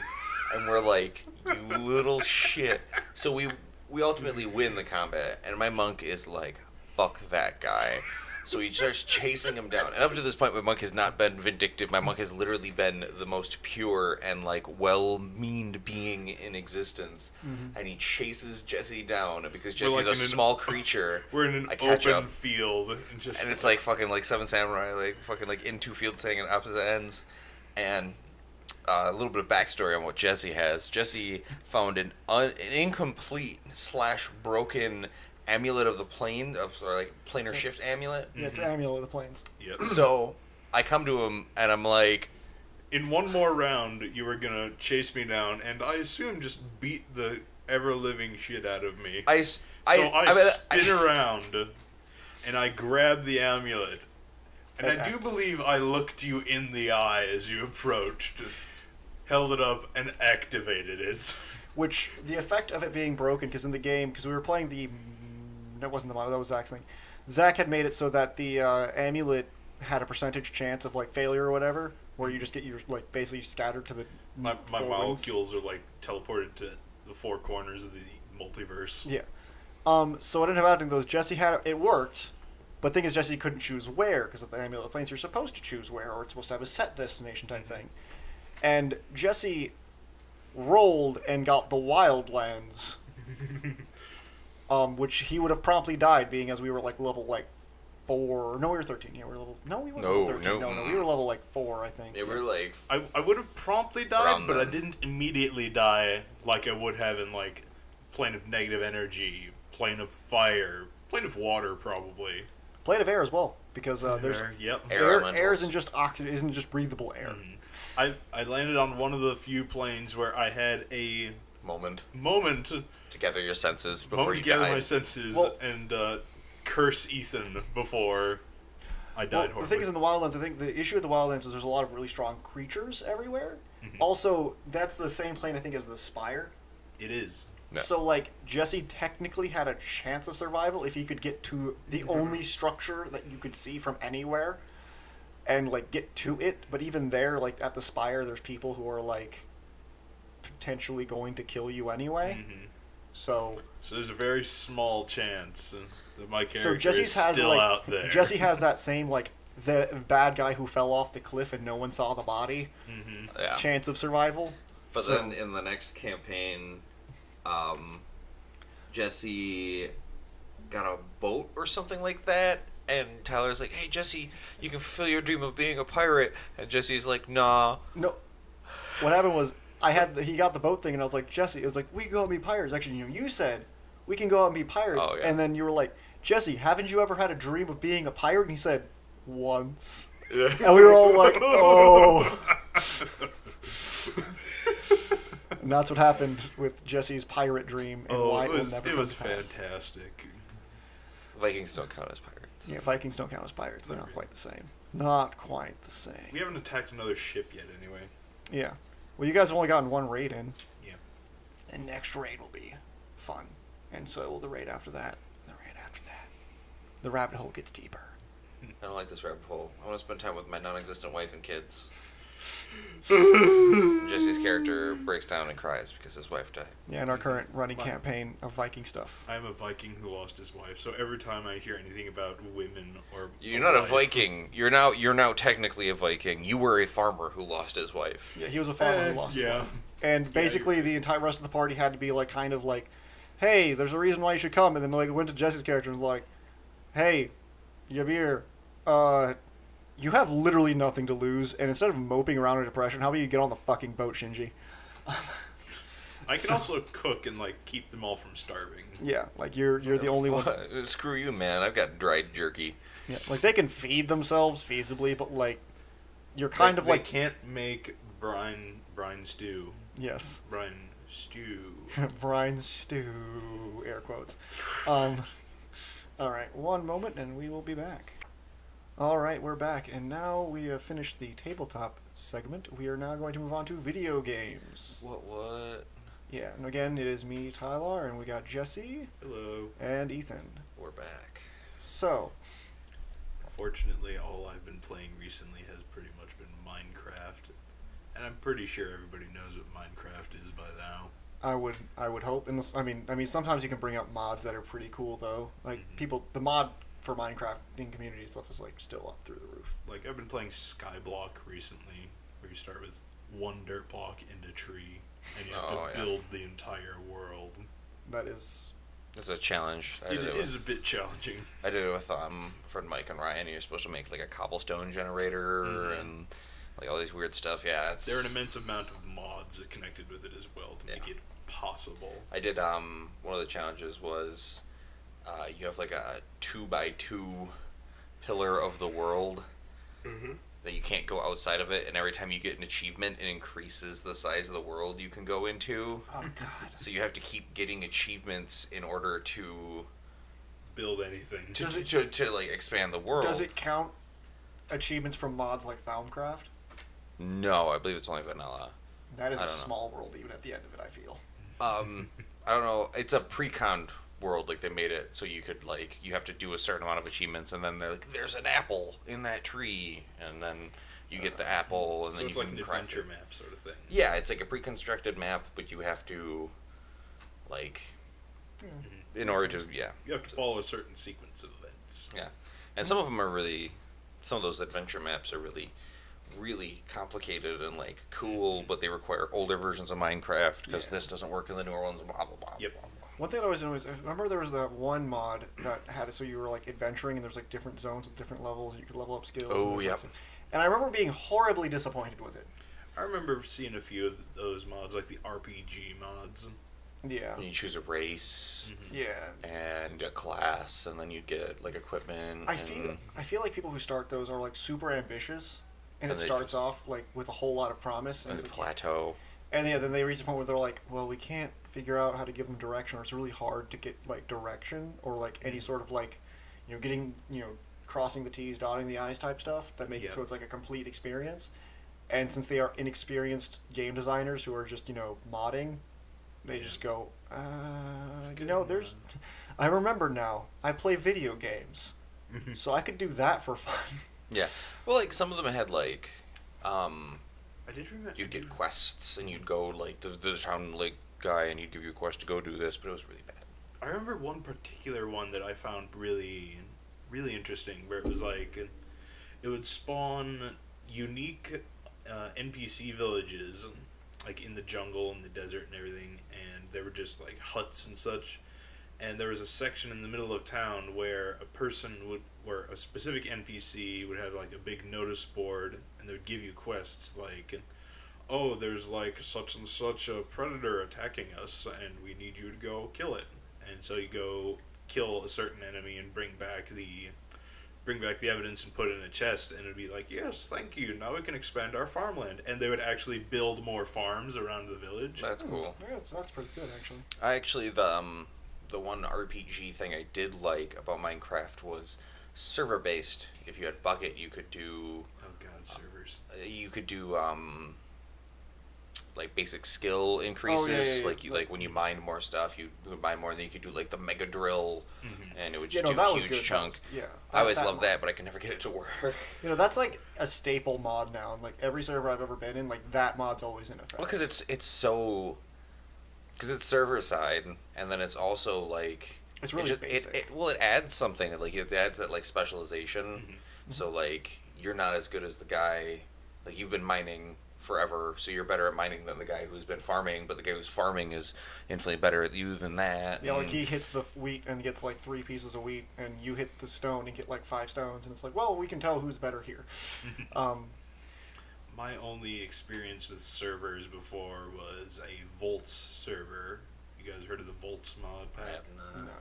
And we're like, "You little shit!" So we ultimately win the combat, and my monk is like, "Fuck that guy." So he starts chasing him down. And up to this point, my monk has not been vindictive. My monk has literally been the most pure and, like, well-meaned being in existence. And he chases Jesse down. And because Jesse's like a small creature, We're in an I catch open up. field. And it's like fucking, like, Seven Samurai, like, fucking, like, in 2 fields standing at opposite ends. And a little bit of backstory on what Jesse has. Jesse found an incomplete / broken amulet of the plane, or like planar shift amulet. Yeah, it's Amulet of the Plains. Yep. So I come to him and I'm like, In one more round, you were gonna chase me down, and I assume just beat the ever-living shit out of me. I spin around, and I grab the amulet. And I do believe I looked you in the eye as you approached, held it up, and activated it. Which, the effect of it being broken, because in the game, because we were playing the... That wasn't the model, that was Zach's thing. Zach had made it so that the amulet had a percentage chance of, like, failure or whatever, where you just get your, like, basically scattered to the My four winds. molecules are, like, teleported to the 4 corners of the multiverse. Yeah. So what ended up happening, though, is Jesse had... It worked, But the thing is, Jesse couldn't choose where, because of the amulet planes, you're supposed to choose where, or it's supposed to have a set destination type thing. And Jesse rolled and got the Wildlands, which he would have promptly died, being as we were like level like 4. No, we were 13. Yeah, we were level. No, we weren't level 13. No, we were level like 4, I think. Yeah, we were like. I would have promptly died, but I didn't immediately die like I would have in like plane of negative energy, plane of fire, plane of water, probably. Plane of air as well, because there's air isn't just breathable air. Mm-hmm. I landed on one of the few planes where I had a moment to gather your senses before you died. Gather my senses and curse Ethan before I died horribly. The thing is, in the Wildlands, I think the issue with the Wildlands is there's a lot of really strong creatures everywhere. Mm-hmm. Also, that's the same plane, I think, as the Spire. It is. No. So, like, Jesse technically had a chance of survival if he could get to the only structure that you could see from anywhere and, like, get to it. But even there, like, at the Spire, there's people who are, like, potentially going to kill you anyway. Mm-hmm. So there's a very small chance that my character is still out there. Jesse has that same, like, the bad guy who fell off the cliff and no one saw the body chance of survival. But then in the next campaign, Jesse got a boat or something like that, and Tyler's like, "Hey, Jesse, you can fulfill your dream of being a pirate." And Jesse's like, "Nah." No. What happened was he got the boat thing, and I was like, Jesse, it was like, we can go out and be pirates. Actually, you said we can go out and be pirates, and then you were like, Jesse, haven't you ever had a dream of being a pirate? And he said, once. Yeah. And we were all like, oh. And that's what happened with Jesse's pirate dream, and why it will never come to pass. Fantastic. Vikings don't count as pirates. Yeah, Vikings don't count as pirates. They're not quite the same. Not quite the same. We haven't attacked another ship yet, anyway. Yeah. Well, you guys have only gotten one raid in. Yeah. And next raid will be fun. And so will the raid after that. And the raid after that. The rabbit hole gets deeper. I don't like this rabbit hole. I want to spend time with my non-existent wife and kids. Jesse's character breaks down and cries because his wife died. Yeah, in our current running campaign of Viking stuff. I'm a Viking who lost his wife, so every time I hear anything about women or you're not a Viking. You're now technically a Viking. You were a farmer who lost his wife. Yeah, he was a farmer who lost his wife. And basically, the entire rest of the party had to be like, kind of like, "Hey, there's a reason why you should come." And then like went to Jesse's character and was like, "Hey, Yabir, you have literally nothing to lose, and instead of moping around in depression, how about you get on the fucking boat, Shinji?" I can also cook and like keep them all from starving. Yeah, like you're the only one. Screw you, man! I've got dried jerky. Yeah, like they can feed themselves feasibly, but like you're kind of like they can't make brine stew. Yes. Brine stew. Brine stew. Air quotes. All right, one moment, and we will be back. All right, we're back, and now we have finished the tabletop segment. We are now going to move on to video games. What? Yeah, and again, it is me, Tyler, and we got Jesse. Hello. And Ethan. We're back. So. Fortunately, all I've been playing recently has pretty much been Minecraft, and I'm pretty sure everybody knows what Minecraft is by now. I would hope. And I mean, sometimes you can bring up mods that are pretty cool though. Like the mod for Minecraft in community stuff is like still up through the roof. Like I've been playing Skyblock recently, where you start with one dirt block and a tree, and you have to build the entire world. It's a challenge. It is a bit challenging. I did it with friend Mike and Ryan. You're supposed to make like a cobblestone generator and like all these weird stuff. Yeah, there are an immense amount of mods connected with it as well to make it possible. I did one of the challenges was you have like a 2x2 pillar of the world that you can't go outside of it, and every time you get an achievement, it increases the size of the world you can go into. Oh God! So you have to keep getting achievements in order to build anything to like expand the world. Does it count achievements from mods like Thaumcraft? No, I believe it's only vanilla. That is a small world even at the end of it, I feel. I don't know. It's a pre-con world. Like they made it so you could like you have to do a certain amount of achievements, and then they're like, "There's an apple in that tree," and then you get the apple, and so then it's you like can an adventure map sort of thing. Yeah, it's like a pre-constructed map, but you have to like in order to you have to follow a certain sequence of events. Yeah. And some of them are really, some of those adventure maps are really, really complicated and like cool, but they require older versions of Minecraft because this doesn't work in the newer ones. Blah blah blah. Yep. Blah, blah. One thing I always noticed, I remember there was that one mod that had it so you were like adventuring and there's like different zones with different levels and you could level up skills. Oh, and yep. And I remember being horribly disappointed with it. I remember seeing a few of those mods, like the RPG mods. Yeah. And you choose a race Yeah. and a class, and then you get like equipment. I feel like people who start those are like super ambitious, and And it they starts just- off like with a whole lot of promise, and it's the like, plateau. and yeah, then they reach a point where they're like, well, we can't figure out how to give them direction, or it's really hard to get like direction or like any sort of like, getting crossing the T's, dotting the I's type stuff that make it so it's like a complete experience. And since they are inexperienced game designers who are just modding, they just go, there's. I remember now. I play video games, so I could do that for fun. Yeah. Well, like some of them had like, I did remember. you'd get quests and you'd go like the town like guy and he'd give you a quest to go do this, but it was really bad. I remember one particular one that I found really, really interesting, where it was like, it would spawn unique NPC villages, like in the jungle and the desert and everything, and they were just like huts and such. And there was a section in the middle of town where where a specific NPC would have like a big notice board, and they would give you quests like, oh, there's like such and such a predator attacking us, and we need you to go kill it. And so you go kill a certain enemy and bring back the evidence and put it in a chest, and it'd be like, yes, thank you, now we can expand our farmland. And they would actually build more farms around the village. That's cool. Yeah, that's pretty good actually. I actually the one RPG thing I did like about Minecraft was server based. If you had Bucket, you could do Oh god, servers. you could do like basic skill increases. yeah. Like when you mine more stuff, you would mine more, and then you could do like the mega drill, and it would just that was do huge good. chunks. Yeah. I always that loved mod. that, but I could never get it to work. That's like a staple mod now. Like every server I've ever been in, like that mod's always in effect. Well, because it's so, because it's server side, and then it's also like It's really it basic. it adds something, like it adds that like specialization. So like you're not as good as the guy, like you've been mining forever, so you're better at mining than the guy who's been farming, but the guy who's farming is infinitely better at you than that. Yeah, like he hits the wheat and gets like 3 pieces of wheat, and you hit the stone and get like 5 stones, and it's like, well, we can tell who's better here. My only experience with servers before was a Volts server. You guys heard of the Volts mod I pack? have not. No.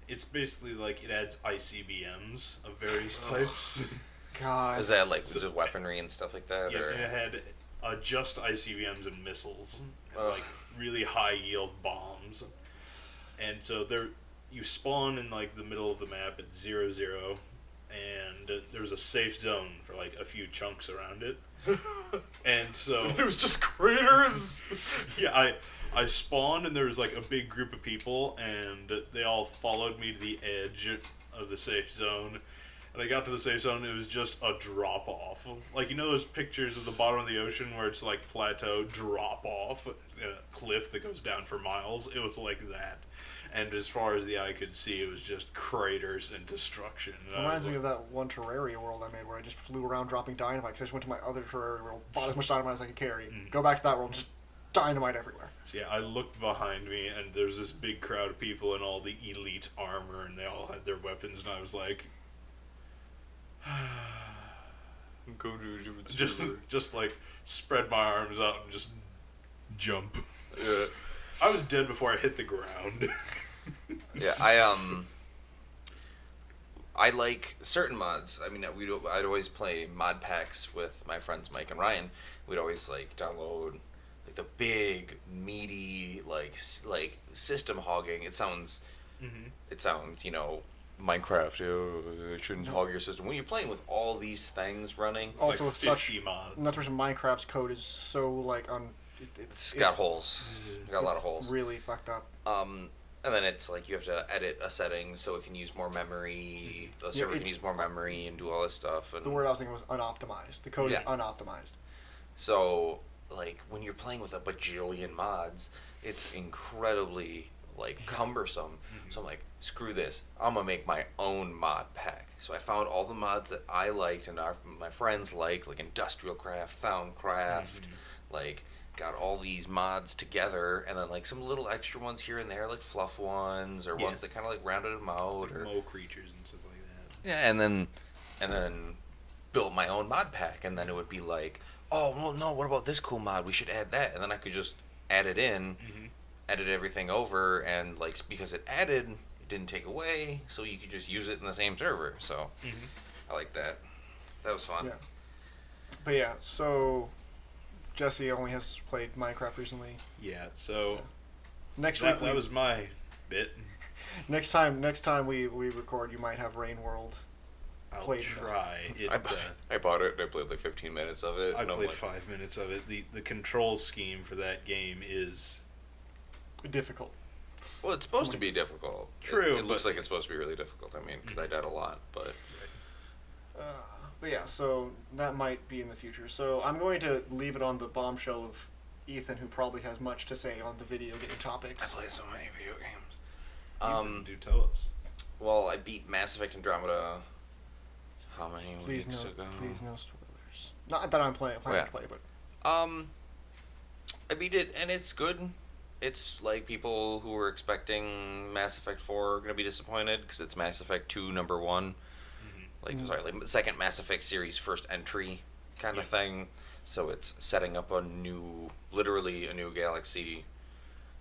It's basically like it adds ICBMs of various types. God. Is that like just weaponry and stuff like that? Yeah, or? and it had just ICBMs and missiles, and Ugh. like really high yield bombs. And so you spawn in like the middle of the map at 0-0, and there's a safe zone for like a few chunks around it. And so It was just craters. yeah, I spawned, and there was like a big group of people, and they all followed me to the edge of the safe zone. And I got to the safe zone, it was just a drop off. Like, those pictures of the bottom of the ocean where it's like plateau, drop off, a cliff that goes down for miles? It was like that. And as far as the eye could see, it was just craters and destruction. And I Reminds was me of like, that one Terraria world I made where I just flew around dropping dynamite. So I just went to my other Terraria world, bought as much dynamite as I could carry, go back to that world, just dynamite everywhere. So yeah, I looked behind me, and there's this big crowd of people in all the elite armor, and they all had their weapons, and I was like, Go to a different just like spread my arms out and just jump. Yeah. I was dead before I hit the ground. Yeah, I like certain mods. I mean, I'd always play mod packs with my friends Mike and Ryan. We'd always like download like the big meaty like system hogging. It sounds Minecraft. Oh, it shouldn't hog your system when you're playing with all these things running. Also, like with such 50 mods. and that's where Minecraft's code is so like It's got holes. It's got a lot of it's holes. Really fucked up. And then it's like you have to edit a setting so it can use more memory. The server can use more memory and do all this stuff. And The word I was thinking was unoptimized. The code is Yeah. unoptimized. so, like when you're playing with a bajillion mods, it's incredibly like cumbersome. So I'm like, screw this. I'm gonna make my own mod pack. So I found all the mods that I liked and my friends liked, like Industrial Craft, Thaumcraft, like got all these mods together, and then like some little extra ones here and there, like fluff ones or ones that kind of like rounded them out, or Mo creatures and stuff like that. yeah, and then built my own mod pack, and then it would be like, oh well, no, what about this cool mod? We should add that, and then I could just add it in, edit everything over, and like because it added, it didn't take away, so you could just use it in the same server. So I like that. That was fun. Yeah. But yeah, so Jesse only has played Minecraft recently. Yeah, so Next that week, was my bit. next time we record, you might have Rain World. I'll Played try. I bought it and I played like 15 minutes of it. I and I'm played like, 5 minutes of it. The control scheme for that game is Difficult. well, it's supposed to be difficult. True, It looks but- like it's supposed to be really difficult. I mean, because I died a lot, but But yeah, so that might be in the future. So I'm going to leave it on the bombshell of Ethan, who probably has much to say on the video game I topics. play so many video games. Ethan, do tell us. Well, I beat Mass Effect Andromeda. How many Please weeks no, ago? please no spoilers. Not that I'm planning yeah. to play, but I beat it and it's good. It's like people who were expecting Mass Effect 4 are gonna be disappointed because it's Mass Effect 2 number 1. Like the second Mass Effect series first entry kind of thing. So it's setting up literally a new galaxy.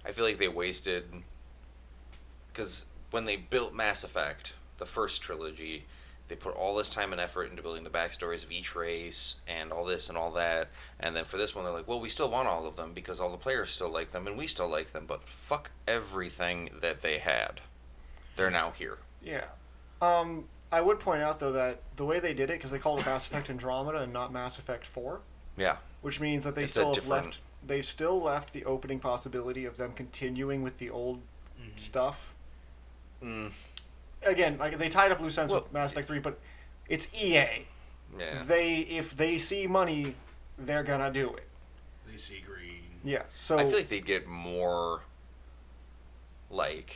I feel like they wasted, because when they built Mass Effect, the first trilogy, they put all this time and effort into building the backstories of each race and all this and all that, and then for this one they're like, well, we still want all of them because all the players still like them and we still like them, but fuck everything that they had. They're now here. yeah. I would point out though that the way they did it, because they called it Mass Effect Andromeda and not Mass Effect 4, Yeah. which means that they It's a still have different- left. They still left the opening possibility of them continuing with the old stuff. Again, like they tied up loose ends with Mass Effect 3, but it's EA. Yeah. If they see money, they're gonna do it. They see green. Yeah. So I feel like they'd get more like,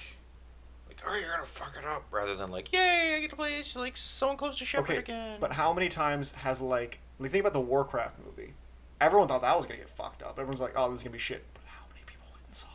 oh, you're gonna fuck it up, rather than like, yay, I get to play like someone close to Shepard okay, again. but how many times has like think about the Warcraft movie? Everyone thought that was gonna get fucked up. Everyone's like, oh, this is gonna be shit. But how many people went and saw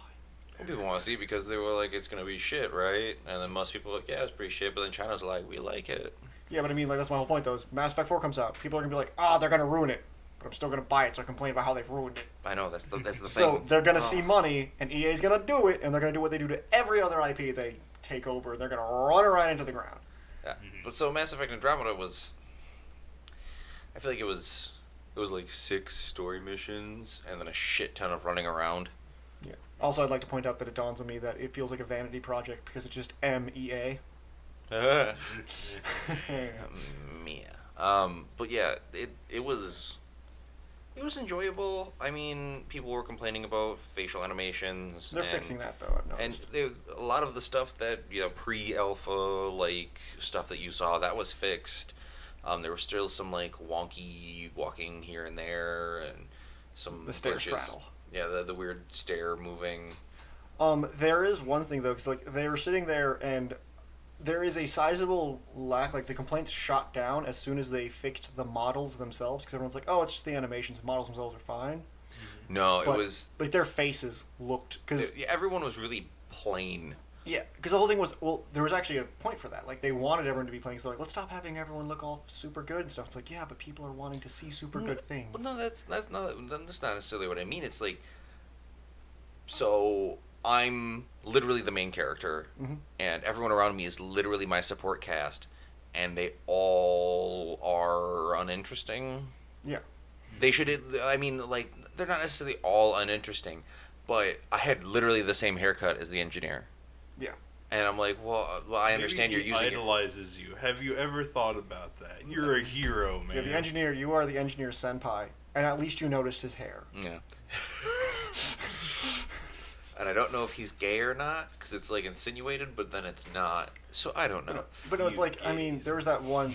it? People want to see it because they were like, it's gonna be shit, right? And then most people were like, yeah, it's pretty shit. But then China's like, we like it. Yeah, but I mean, like that's my whole point though. Is Mass Effect 4 comes out, people are gonna be like, oh, they're gonna ruin it. But I'm still gonna buy it, so I complain about how they've ruined it. I know that's the thing. So they're gonna see money, and EA's gonna do it, and they're gonna do what they do to every other IP they take over. They're gonna run it right into the ground. Yeah. But so Mass Effect Andromeda was, I feel like it was like 6 story missions and then a shit ton of running around. Yeah. Also, I'd like to point out that it dawns on me that it feels like a vanity project because it's just MEA. Mia. But yeah, it was enjoyable. I mean, people were complaining about facial animations. They're fixing that though. I've And noticed. a lot of the stuff that, pre-alpha, like, stuff that you saw, that was fixed. There was still some, like, wonky walking here and there, and some The stair glitches. straddle. Yeah, the weird stair moving. There is one thing though, because like they were sitting there, and there is a sizable lack. Like the complaints shot down as soon as they fixed the models themselves, because everyone's like, "Oh, it's just the animations. The models themselves are fine." No, But, it was... like their faces looked because everyone was really plain. yeah, because the whole thing was there was actually a point for that. Like they wanted everyone to be playing, so they're like, let's stop having everyone look all super good and stuff. It's like, yeah, but people are wanting to see super good things. Well, no, that's not necessarily what I mean. It's like, so I'm literally the main character, and everyone around me is literally my support cast, and they all are uninteresting. Yeah. They should, I mean, like, they're not necessarily all uninteresting, but I had literally the same haircut as the engineer. Yeah. And I'm like, well, I understand Maybe you're using he idolizes you. Have you ever thought about that? You're a hero, man. Yeah, the engineer, you are the engineer senpai, and at least you noticed his hair. it. Yeah. And I don't know if he's gay or not, because it's, like, insinuated, but then it's not. So I don't know. But it was You like, I mean, gays. there was that one,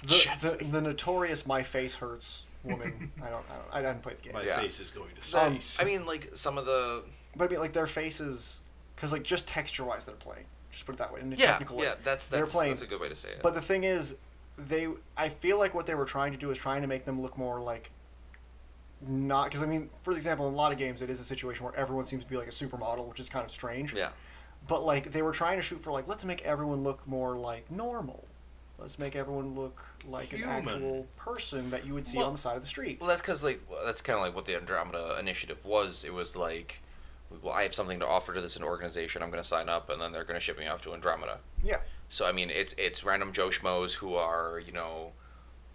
Jesse. the notorious "My Face Hurts" woman. I didn't play the game. My Yeah. face is going to space. I mean, like, some of the... But I mean, like their faces, because like just texture wise they're playing. Just put it that way. In a Yeah, technical way. yeah, that's They're playing, a good way to say it. But the thing is, I feel like what they were trying to do is trying to make them look more like. Not because I mean, for example, in a lot of games it is a situation where everyone seems to be like a supermodel, which is kind of strange. Yeah. But like they were trying to shoot for like let's make everyone look more like normal. Let's make everyone look like Human. an actual person that you would see Well- on the side of the street. Well, that's because that's kind of like what the Andromeda Initiative was. It was like, well, I have something to offer to this organization. I'm going to sign up, and then they're going to ship me off to Andromeda. Yeah. So I mean, it's random Joe schmoes who are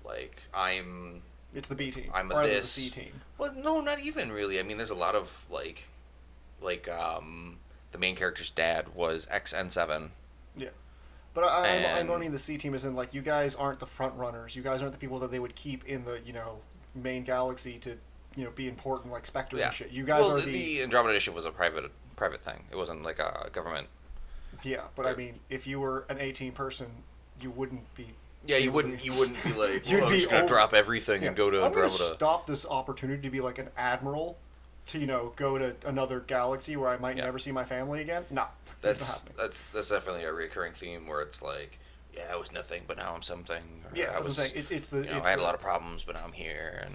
like It's the B team. I'm or this. the C team. Well, no, not even really. I mean, there's a lot of like the main character's dad was XN7. Yeah. But I And- mean the C team is in like you guys aren't the front runners. You guys aren't the people that they would keep in the main galaxy to be important like specters Yeah. and shit. You guys well, are the Andromeda Initiative was a private thing. It wasn't like a government. yeah. But I mean, if you were an 18 person, you wouldn't be. Yeah, you able wouldn't to- be like, You'd well, I'm be just gonna over- drop everything Yeah. and go to I'm gonna Andromeda. stop this opportunity to be like an admiral, to go to another galaxy where I might Yeah. never see my family again. No, it's not happening. That's definitely a recurring theme where it's like, yeah, I was nothing, but now I'm something. Or Yeah, I as I'm saying, it's the. I had a lot of problems, but now I'm here, and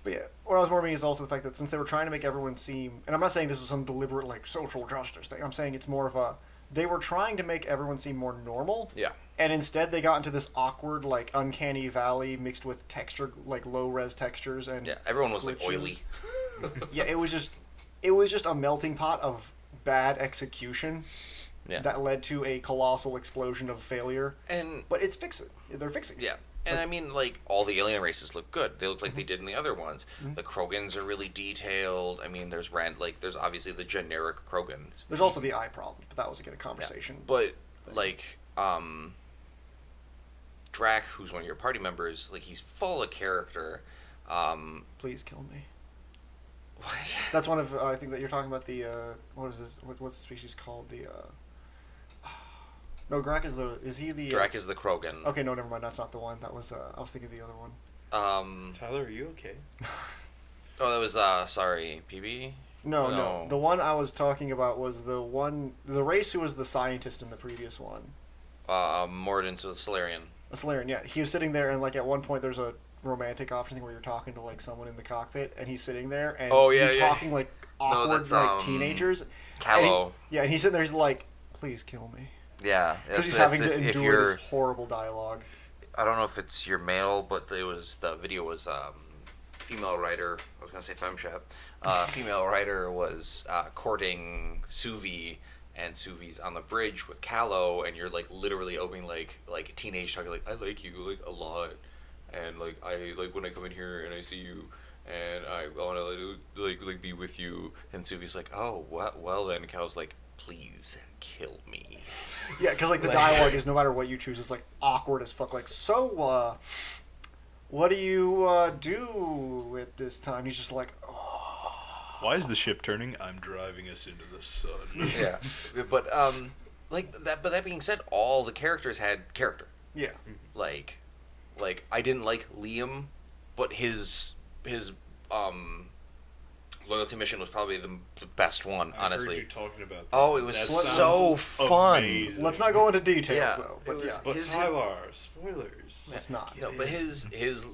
But yeah, what I was more meaning is also the fact that since they were trying to make everyone seem, and I'm not saying this was some deliberate like social justice thing. I'm saying it's more of a, they were trying to make everyone seem more normal. yeah, And instead they got into this awkward like uncanny valley mixed with texture like low res textures and yeah, everyone was like glitches. oily. Yeah, it was just a melting pot of bad execution Yeah, that led to a colossal explosion of failure. and But it's fixing. They're fixing it. yeah. And I mean, like, all the alien races look good. They look like Mm-hmm. they did in the other ones. The Krogans are really detailed. I mean, there's obviously the generic Krogans. There's also the eye problem, but that was again a conversation. But, like, Drac, who's one of your party members, like, he's full of character. Please kill me. What? That's one of I think that you're talking about the what is this? What's the species called? The no, Drac is he the Drac is the Krogan. Okay, no, never mind. That's not the one. That was I was thinking of the other one. Tyler, are you okay? Oh, that was, sorry, PB? No. The one I was talking about was the race who was the scientist in the previous one. Mordin's the Solarian. A Solarian, yeah. He was sitting there, and like at one point, there's a romantic option thing where you're talking to like someone in the cockpit, and he's sitting there, and Oh, yeah, you're yeah. talking like awkward that's, like teenagers. Callow. And he's sitting there. He's like, "Please kill me," Yeah. because he's that's- having to if endure you're- this horrible dialogue. I don't know if it's your male, but the video was female writer. I was gonna say femshep. Female writer was courting Suvi, and Suvi's on the bridge with Callow, and you're like literally opening like a teenage talking like I like you like a lot, and like I like when I come in here and I see you. And I want to like be with you, and Suvi's like, "Oh, well then." And Callow's like, "Please kill me." Yeah, because like the Like- dialogue is no matter what you choose, it's like awkward as fuck. Like, so what do you do at this time? He's just like, oh. Why is the ship turning? I'm driving us into the sun. Yeah, but like that. But that being said, all the characters had character. Yeah. Like I didn't like Liam, but his loyalty mission was probably the best one, I honestly. heard you talking about that. Oh, it was That so sounds fun. amazing. Let's not go into details Yeah, though. it But was- yeah, But his- Tyler, spoilers. let's not. No, but his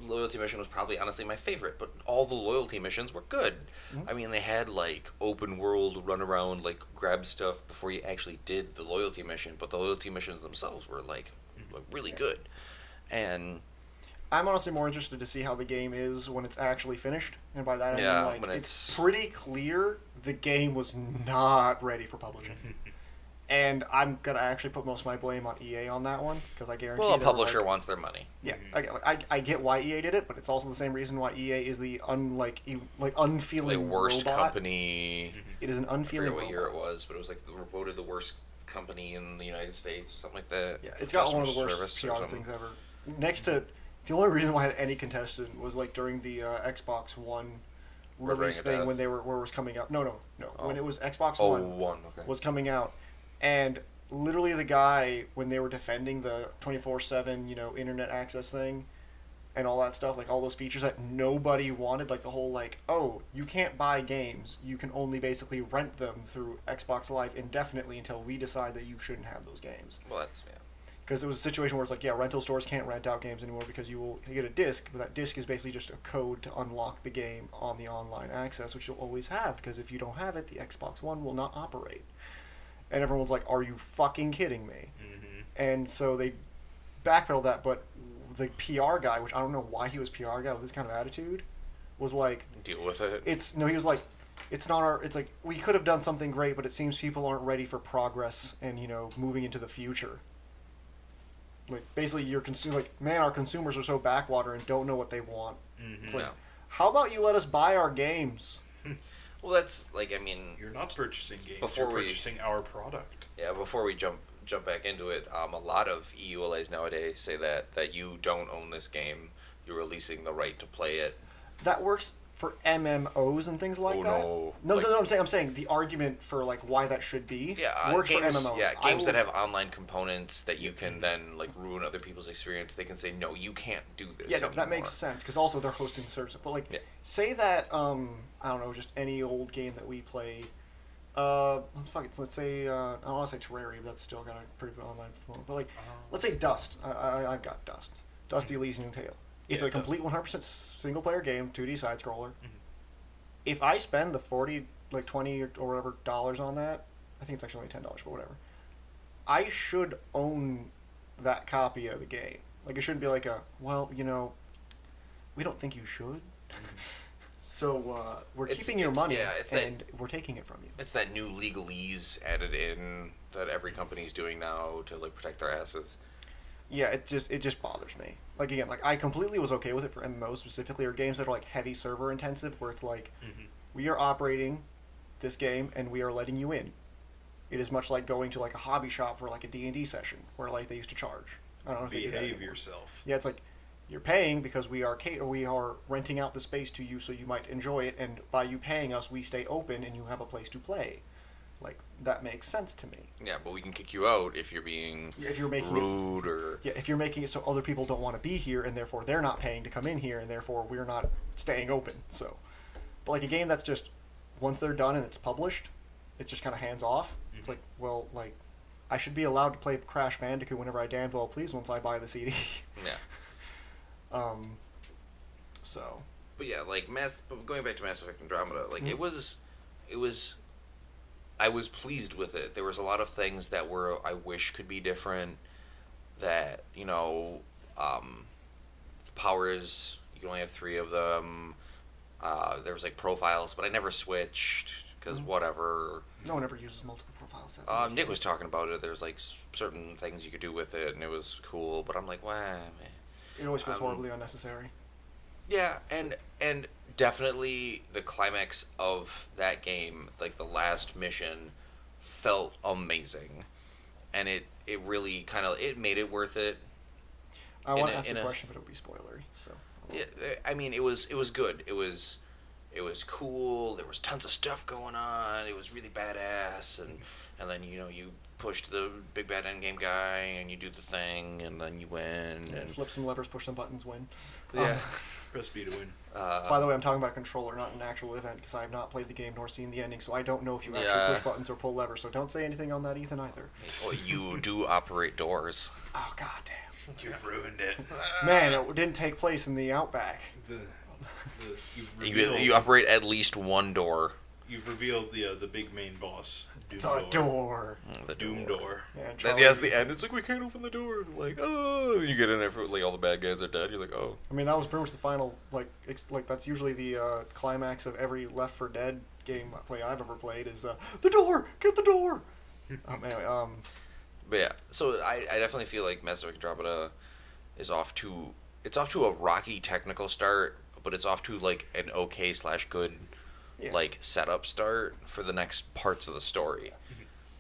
loyalty mission was probably honestly my favorite. But all the loyalty missions were good. I mean, they had like open world run around, like grab stuff before you actually did the loyalty mission. But the loyalty missions themselves were like really good. And I'm honestly more interested to see how the game is when it's actually finished, and by that I Yeah, mean like when it's it's- pretty clear the game was not ready for publishing. And I'm gonna actually put most of my blame on EA on that one because I guarantee. well, a they were publisher like- wants their money. Yeah, I get why EA did it, but it's also the same reason why EA is the unfeeling Like worst robot. company. It is an I unfeeling forget what year it robot. was, but it was like voted the worst company in the United States or something like that. Yeah, it's got Customer one of the worst service or PR something. things ever. Next to the only reason why I had any contestant was like during the Xbox One Red release Ring of thing Death. when they were where it was coming out. No. Oh. When it was Xbox Oh, One one. Okay. was coming out, and literally the guy when they were defending the 24/7 internet access thing, and all that stuff, like all those features that nobody wanted, like the whole like, oh, you can't buy games, you can only basically rent them through Xbox Live indefinitely until we decide that you shouldn't have those games. Well, that's Because it was a situation where it's like, yeah, rental stores can't rent out games anymore because you get a disc, but that disc is basically just a code to unlock the game on the online access, which you'll always have, because if you don't have it, the Xbox One will not operate. And everyone's like, are you fucking kidding me? Mm-hmm. And so they backpedaled that, but the PR guy, which I don't know why he was PR guy with this kind of attitude, was like, deal with it. he was like, it's not our, it's like, we could have done something great, but it seems people aren't ready for progress and, moving into the future. Like, basically, our consumers are so backwater and don't know what they want. Mm-hmm. It's like, No. how about you let us buy our games? Well, that's like, You're not purchasing games. Before you're we- purchasing our product. yeah. Before we jump back into it, a lot of EULAs nowadays say that you don't own this game. You're releasing the right to play it. That works for MMOs and things like Oh, that. no. No, Like- no, I'm saying the argument for like why that should be works games, for MMOs. Yeah, games that have online components that you can then like ruin other people's experience. They can say, no, you can't do this. Yeah, no, that anymore." makes sense because also they're hosting the service. But like, Yeah. say that I don't know, just any old game that we play. Let's say I don't want to say Terraria, but that's still got a pretty good online component. But like, let's say Dust. I've got Dust. Dust Elysian Tale. It's Yeah, a complete 100% single player game, 2D side scroller. Mhm. If I spend the 40, like 20 or whatever dollars on that, I think it's actually only $10, but whatever. I should own that copy of the game. Like, it shouldn't be like we don't think you should. So we're keeping your money, and we're taking it from you. It's that new legalese added in that every company's doing now to like protect their asses. Yeah, it just bothers me. Like, again, like I completely was okay with it for MMOs specifically, or games that are like heavy server intensive, where it's like we are operating this game and we are letting you in. It is much like going to like a hobby shop for like a D&D session, where like they used to charge. I don't know if they do that Behave anymore. yourself. Yeah, it's like you're paying because we are renting out the space to you so you might enjoy it, and by you paying us, we stay open and you have a place to play. Like, that makes sense to me. Yeah, but we can kick you out if you're being If you're making rude or if you're making it so other people don't want to be here, and therefore they're not paying to come in here, and therefore we're not staying open. So, but like a game that's just once they're done and it's published, it's just kind of hands off. It's like, well, like I should be allowed to play Crash Bandicoot whenever I damn well please once I buy the CD. yeah. So. But yeah, like but going back to Mass Effect Andromeda, like it was. I was pleased with it. There was a lot of things that I wish could be different. That the powers, you can only have 3 of them. There was like profiles, but I never switched because whatever. No one ever uses multiple profile sets. Nick was talking about it. There's like certain things you could do with it, and it was cool. But I'm like, wow, man. It always feels horribly unnecessary. Yeah, and definitely the climax of that game, like the last mission, felt amazing, and it really kind of made it worth it. I want to ask a question, but it'll be spoilery. So. I mean, it was good. It was cool. There was tons of stuff going on. It was really badass, and then you pushed the big bad endgame guy, and you do the thing, and then you win. And flip some levers, push some buttons, win. Yeah. Press B to win. By the way, I'm talking about controller, not an actual event, because I have not played the game nor seen the ending, so I don't know if you actually push buttons or pull levers. So don't say anything on that, Ethan, either. Well, you do operate doors. Oh, goddamn. You've ruined it. Man, it didn't take place in the Outback. You operate at least one door. You've revealed the big main boss. Doom The door. The Doom door. Yeah, That's the end. It's like, we can't open the door. Like, oh, you get in there, like all the bad guys are dead. You're like, oh. I mean, that was pretty much the final, like that's usually the climax of every Left 4 Dead game I've ever played is, the door! Get the door! Anyway, But yeah, so I definitely feel like Mass Effect Andromeda is off to a rocky technical start, but it's off to like an okay/good like setup start for the next parts of the story.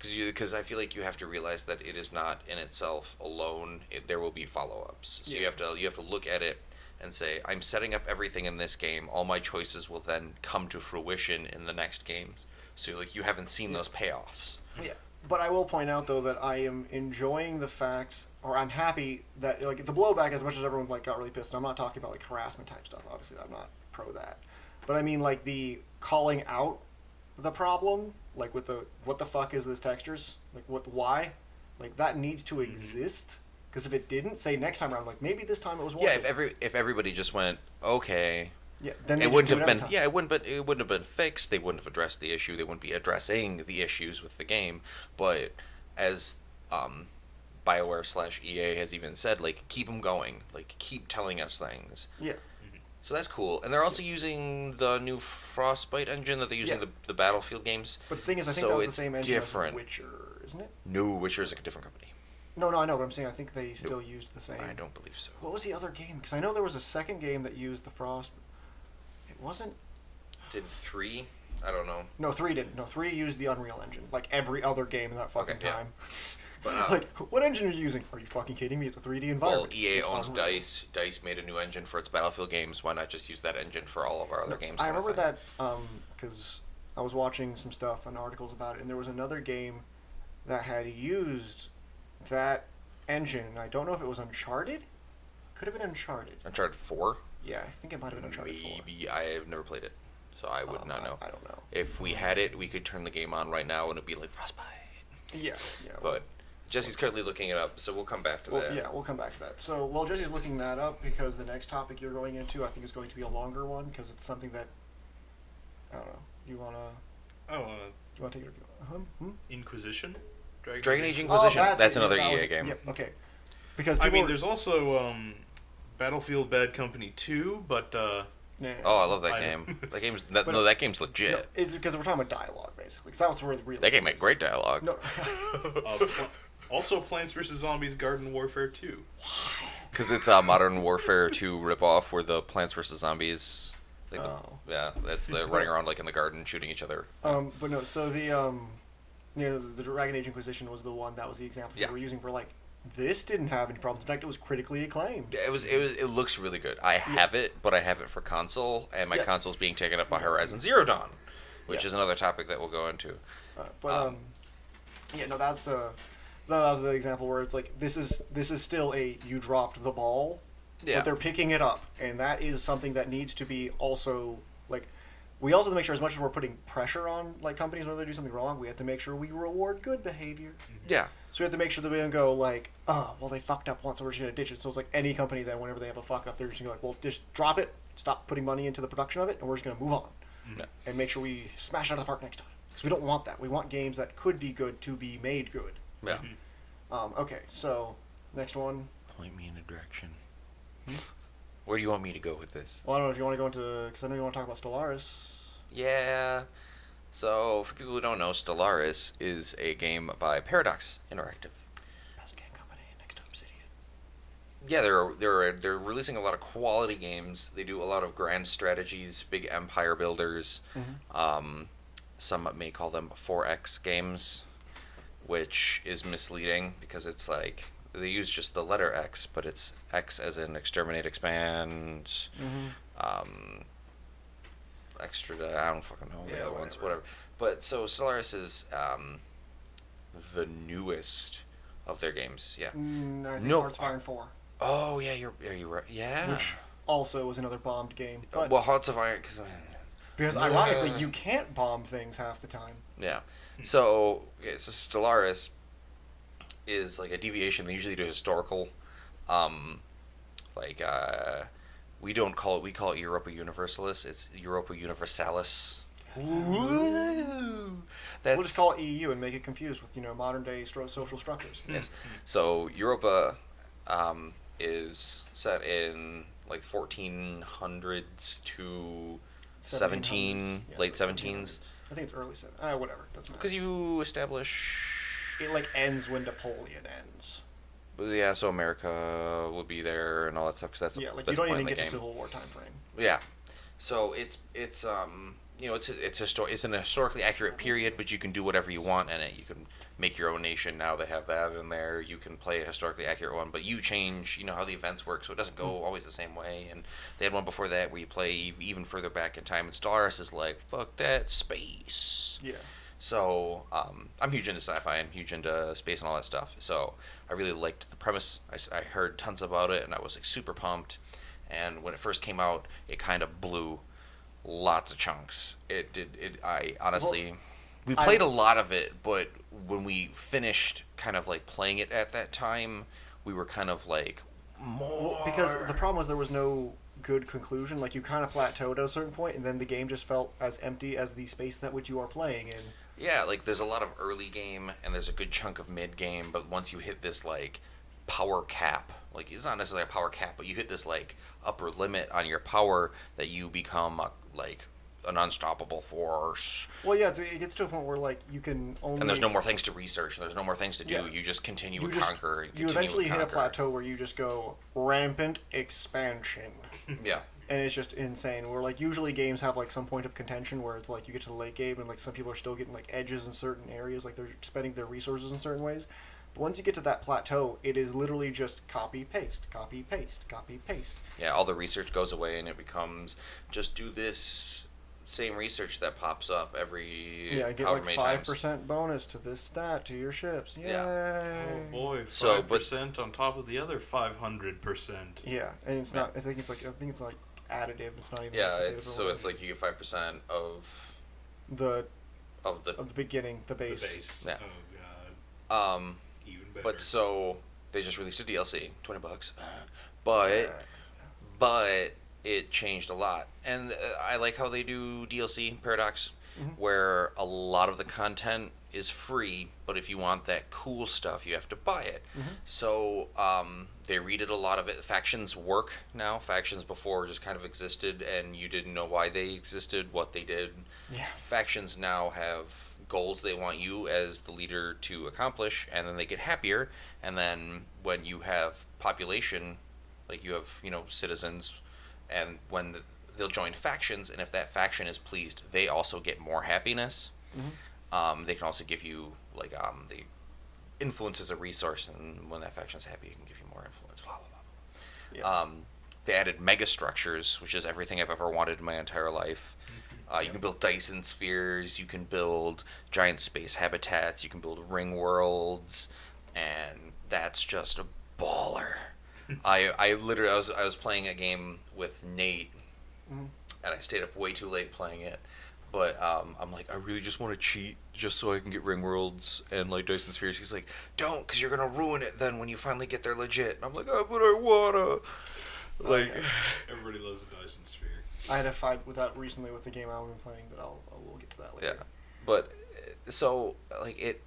Because I feel like you have to realize that it is not in itself alone. There will be follow-ups. So you have to look at it and say, I'm setting up everything in this game. All my choices will then come to fruition in the next games. So like you haven't seen those payoffs. Yeah. But I will point out though that I am enjoying the fact, or I'm happy that like the blowback, as much as everyone like got really pissed. I'm not talking about like harassment type stuff. Obviously, I'm not pro that. But I mean like the calling out the problem, like with the what the fuck is this textures, like why, like that needs to exist. Because if it didn't, say next time around, like maybe this time it was Yeah, worth if everybody just went okay, yeah, then it wouldn't have been it wouldn't have been fixed. They wouldn't have addressed the issue. They wouldn't be addressing the issues with the game. But as BioWare/EA has even said, like keep them going, like keep telling us things. Yeah. So that's cool. And they're also using the new Frostbite engine that they use in the Battlefield games. But the thing is, I think so that was it's the same engine different. as Witcher, isn't it? No, Witcher is a different company. No, I know, but I'm saying I think they still used the same. I don't believe so. What was the other game? Because I know there was a second game that used the Frost. It wasn't. Did 3? I don't know. No, 3 didn't. No, 3 used the Unreal Engine, like every other game in that fucking Okay, yeah. time. But, like, what engine are you using? Are you fucking kidding me? It's a 3D Well, environment. EA It's owns Unreal. DICE. DICE made a new engine for its Battlefield games. Why not just use that engine for all of our other games? I kind of remember thing? that because I was watching some stuff and articles about it, and there was another game that had used that engine. And I don't know if it was Uncharted. Could have been Uncharted. Uncharted 4? Yeah, I think it might have been Uncharted 4. Maybe. I have never played it, so I would not know. I don't know. If we had it, we could turn the game on right now and it'd be like Frostbite. Yeah. But Jesse's currently looking it up, so we'll come back to that. Yeah, we'll come back to that. So, while Jesse's looking that up, because the next topic you're going into, I think is going to be a longer one, because it's something that, I don't know, you want to take it? Inquisition? Dragon Age Inquisition. That's it. another Yeah, that was EA it. game. Yep, okay. Because I mean, were- there's also Battlefield Bad Company 2, but yeah. Oh, I love that I game. know. That game's legit. No, it's because we're talking about dialogue, basically. Because that's where the real. That game had great dialogue. No. also Plants vs. Zombies Garden Warfare 2. Because it's a Modern Warfare 2 ripoff where the Plants vs. Zombies... Like that's the running around like in the garden shooting each other. But no, so the Dragon Age Inquisition was the one that was the example we were using for like, this didn't have any problems. In fact, it was critically acclaimed. Yeah, it looks really good. I have it, but I have it for console, and my console's being taken up by Horizon Zero Dawn, which is another topic that we'll go into. That was the example where it's like this is still you dropped the ball, but they're picking it up, and that is something that needs to be also like. We also have to make sure, as much as we're putting pressure on like companies when they do something wrong, we have to make sure we reward good behavior. Yeah. So we have to make sure that we don't go like, oh, well, they fucked up once, so we're just gonna ditch it. So it's like any company that whenever they have a fuck up, they're just gonna go like, well, just drop it, stop putting money into the production of it, and we're just gonna move on, and make sure we smash it out of the park next time. Because we don't want that. We want games that could be good to be made good. Yeah. Okay, so next one. Point me in a direction. Where do you want me to go with this? Well, I don't know if you want to go into, because I know you want to talk about Stellaris. Yeah. So, for people who don't know, Stellaris is a game by Paradox Interactive. Best game company next to Obsidian. Yeah, they're releasing a lot of quality games. They do a lot of grand strategies, big empire builders. Some may call them 4X games, which is misleading because it's like they use just the letter X, but it's X as in exterminate, expand, extra. I don't fucking know the other ones, whatever. But so Stellaris is the newest of their games. Yeah. I think Hearts of Iron 4. Oh yeah, you're right. Yeah. Which also was another bombed game. But Well, Hearts of Iron because ironically, you can't bomb things half the time. Yeah. So Stellaris is like a deviation. They usually do historical, we don't call it. We call it Europa Universalis. It's Europa Universalis. We'll We'll just call it EU and make it confused with modern day social structures. Yes. So Europa is set in like 1400s to 1700s. late 17s. I think it's early 7. Whatever, doesn't matter. Because you establish. It like ends when Napoleon ends. Yeah, so America would be there and all that stuff. Cause that's you that's don't the point even in the get to game. Civil War time frame. Yeah, so it's an historically accurate period, but you can do whatever you want in it. You can make your own nation now. They have that in there. You can play a historically accurate one, but you change how the events work, so it doesn't go always the same way. And they had one before that where you play even further back in time. And Stellaris is like, fuck that, space. Yeah. So I'm huge into sci-fi. I'm huge into space and all that stuff. So I really liked the premise. I heard tons about it, and I was like super pumped. And when it first came out, it kind of blew lots of chunks. It did. I honestly, we played a lot of it, but when we finished, kind of like playing it at that time, we were kind of like more. Because the problem was there was no good conclusion. Like, you kind of plateaued at a certain point, and then the game just felt as empty as the space that which you are playing in. Yeah, like there's a lot of early game, and there's a good chunk of mid game, but once you hit this like power cap, like it's not necessarily a power cap, but you hit this like upper limit on your power that you become like an unstoppable force. Well, yeah, it gets to a point where like you can only. And there's no more things to research, and there's no more things to do. Yeah. You just continue to conquer. And you eventually hit a plateau where you just go rampant expansion. Yeah. And it's just insane. Where like usually games have like some point of contention where it's like you get to the late game and like some people are still getting like edges in certain areas, like they're spending their resources in certain ways. But once you get to that plateau, it is literally just copy paste, copy paste, copy paste. Yeah, all the research goes away and it becomes just do this same research that pops up every get however like many 5% bonus to this stat to your ships. Yay! Oh boy, 5% So, on top of the other 500%. Yeah, and it's not. I think it's like additive. It's not even. Yeah, quantitative it's or so whatever. it's like you get 5% of the the beginning, the base. The base. Yeah. Oh god. Even better. but so they just released a DLC, $20, but it changed a lot, and I like how they do DLC Paradox, where a lot of the content is free, but if you want that cool stuff, you have to buy it. So they redid a lot of it. Factions work now. Factions before just kind of existed, and you didn't know why they existed, what they did. Yeah. Factions now have goals they want you as the leader to accomplish, and then they get happier. And then when you have population, like you have, citizens, and when they'll join factions, and if that faction is pleased, they also get more happiness. They can also give you the influence is a resource, and when that faction's happy, it can give you more influence. Blah blah blah. Yeah. They added mega structures, which is everything I've ever wanted in my entire life. You can build Dyson spheres, you can build giant space habitats, you can build ring worlds, and that's just a baller. I literally I was playing a game with Nate, and I stayed up way too late playing it. But I'm like, I really just want to cheat just so I can get ring worlds and like Dyson spheres. He's like, don't, because you're gonna ruin it then when you finally get there legit. And I'm like, oh, but I wanna. Like, Everybody loves a Dyson sphere. I had a fight with that recently with the game I've been playing, but we'll get to that later. yeah, but so like it.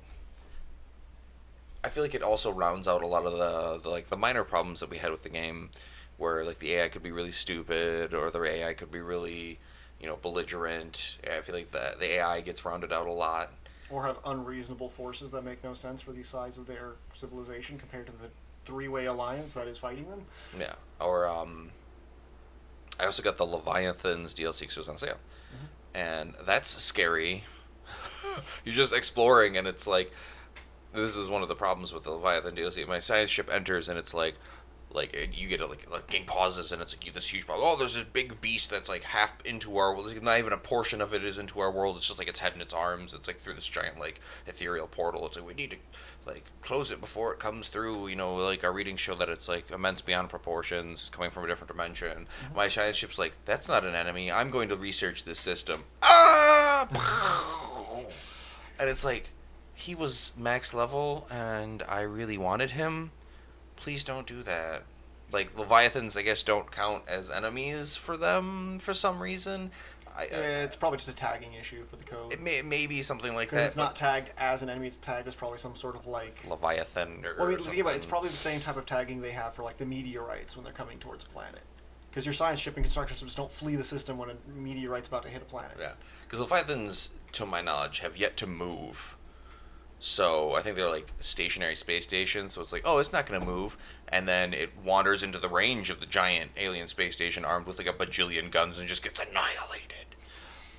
I feel like it also rounds out a lot of the minor problems that we had with the game, where like the AI could be really stupid or the AI could be really, belligerent. I feel like the AI gets rounded out a lot. Or have unreasonable forces that make no sense for the size of their civilization compared to the three-way alliance that is fighting them. Yeah, or I also got the Leviathans DLC because it was on sale, and that's scary. You're just exploring, and it's like, this is one of the problems with the Leviathan DLC. My science ship enters, and it's like you get like game pauses, and it's like this huge problem. Oh, there's this big beast that's like half into our world. Not even a portion of it is into our world. It's just like its head and its arms. It's like through this giant like ethereal portal. It's like we need to like close it before it comes through. Like our readings show that it's like immense beyond proportions, coming from a different dimension. My science ship's like, that's not an enemy. I'm going to research this system. Ah! And it's like, he was max level, and I really wanted him. Please don't do that. Like, Leviathans, I guess, don't count as enemies for them for some reason. It's probably just a tagging issue for the code. It may be something like Because that. it's not tagged as an enemy, it's tagged as probably some sort of like... Leviathan or Well, I mean, something. think about it, it's probably the same type of tagging they have for like the meteorites when they're coming towards a planet. Because your science ship and construction ships don't flee the system when a meteorite's about to hit a planet. Yeah. Because Leviathans, to my knowledge, have yet to move. So I think they're like stationary space stations. So it's like, oh, it's not going to move. And then it wanders into the range of the giant alien space station armed with like a bajillion guns and just gets annihilated.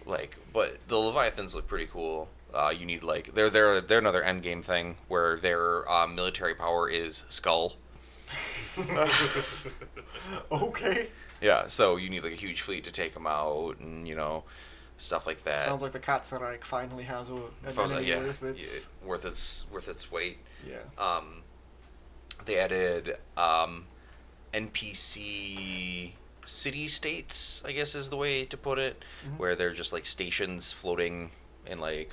Like, but the Leviathans look pretty cool. You need like they're another endgame thing where their military power is skull. Okay. Yeah, so you need like a huge fleet to take them out, and stuff like that. Sounds like the Katzenreich finally has an enemy worth its weight. Yeah. They added NPC city states, I guess is the way to put it, where they're just like stations floating in like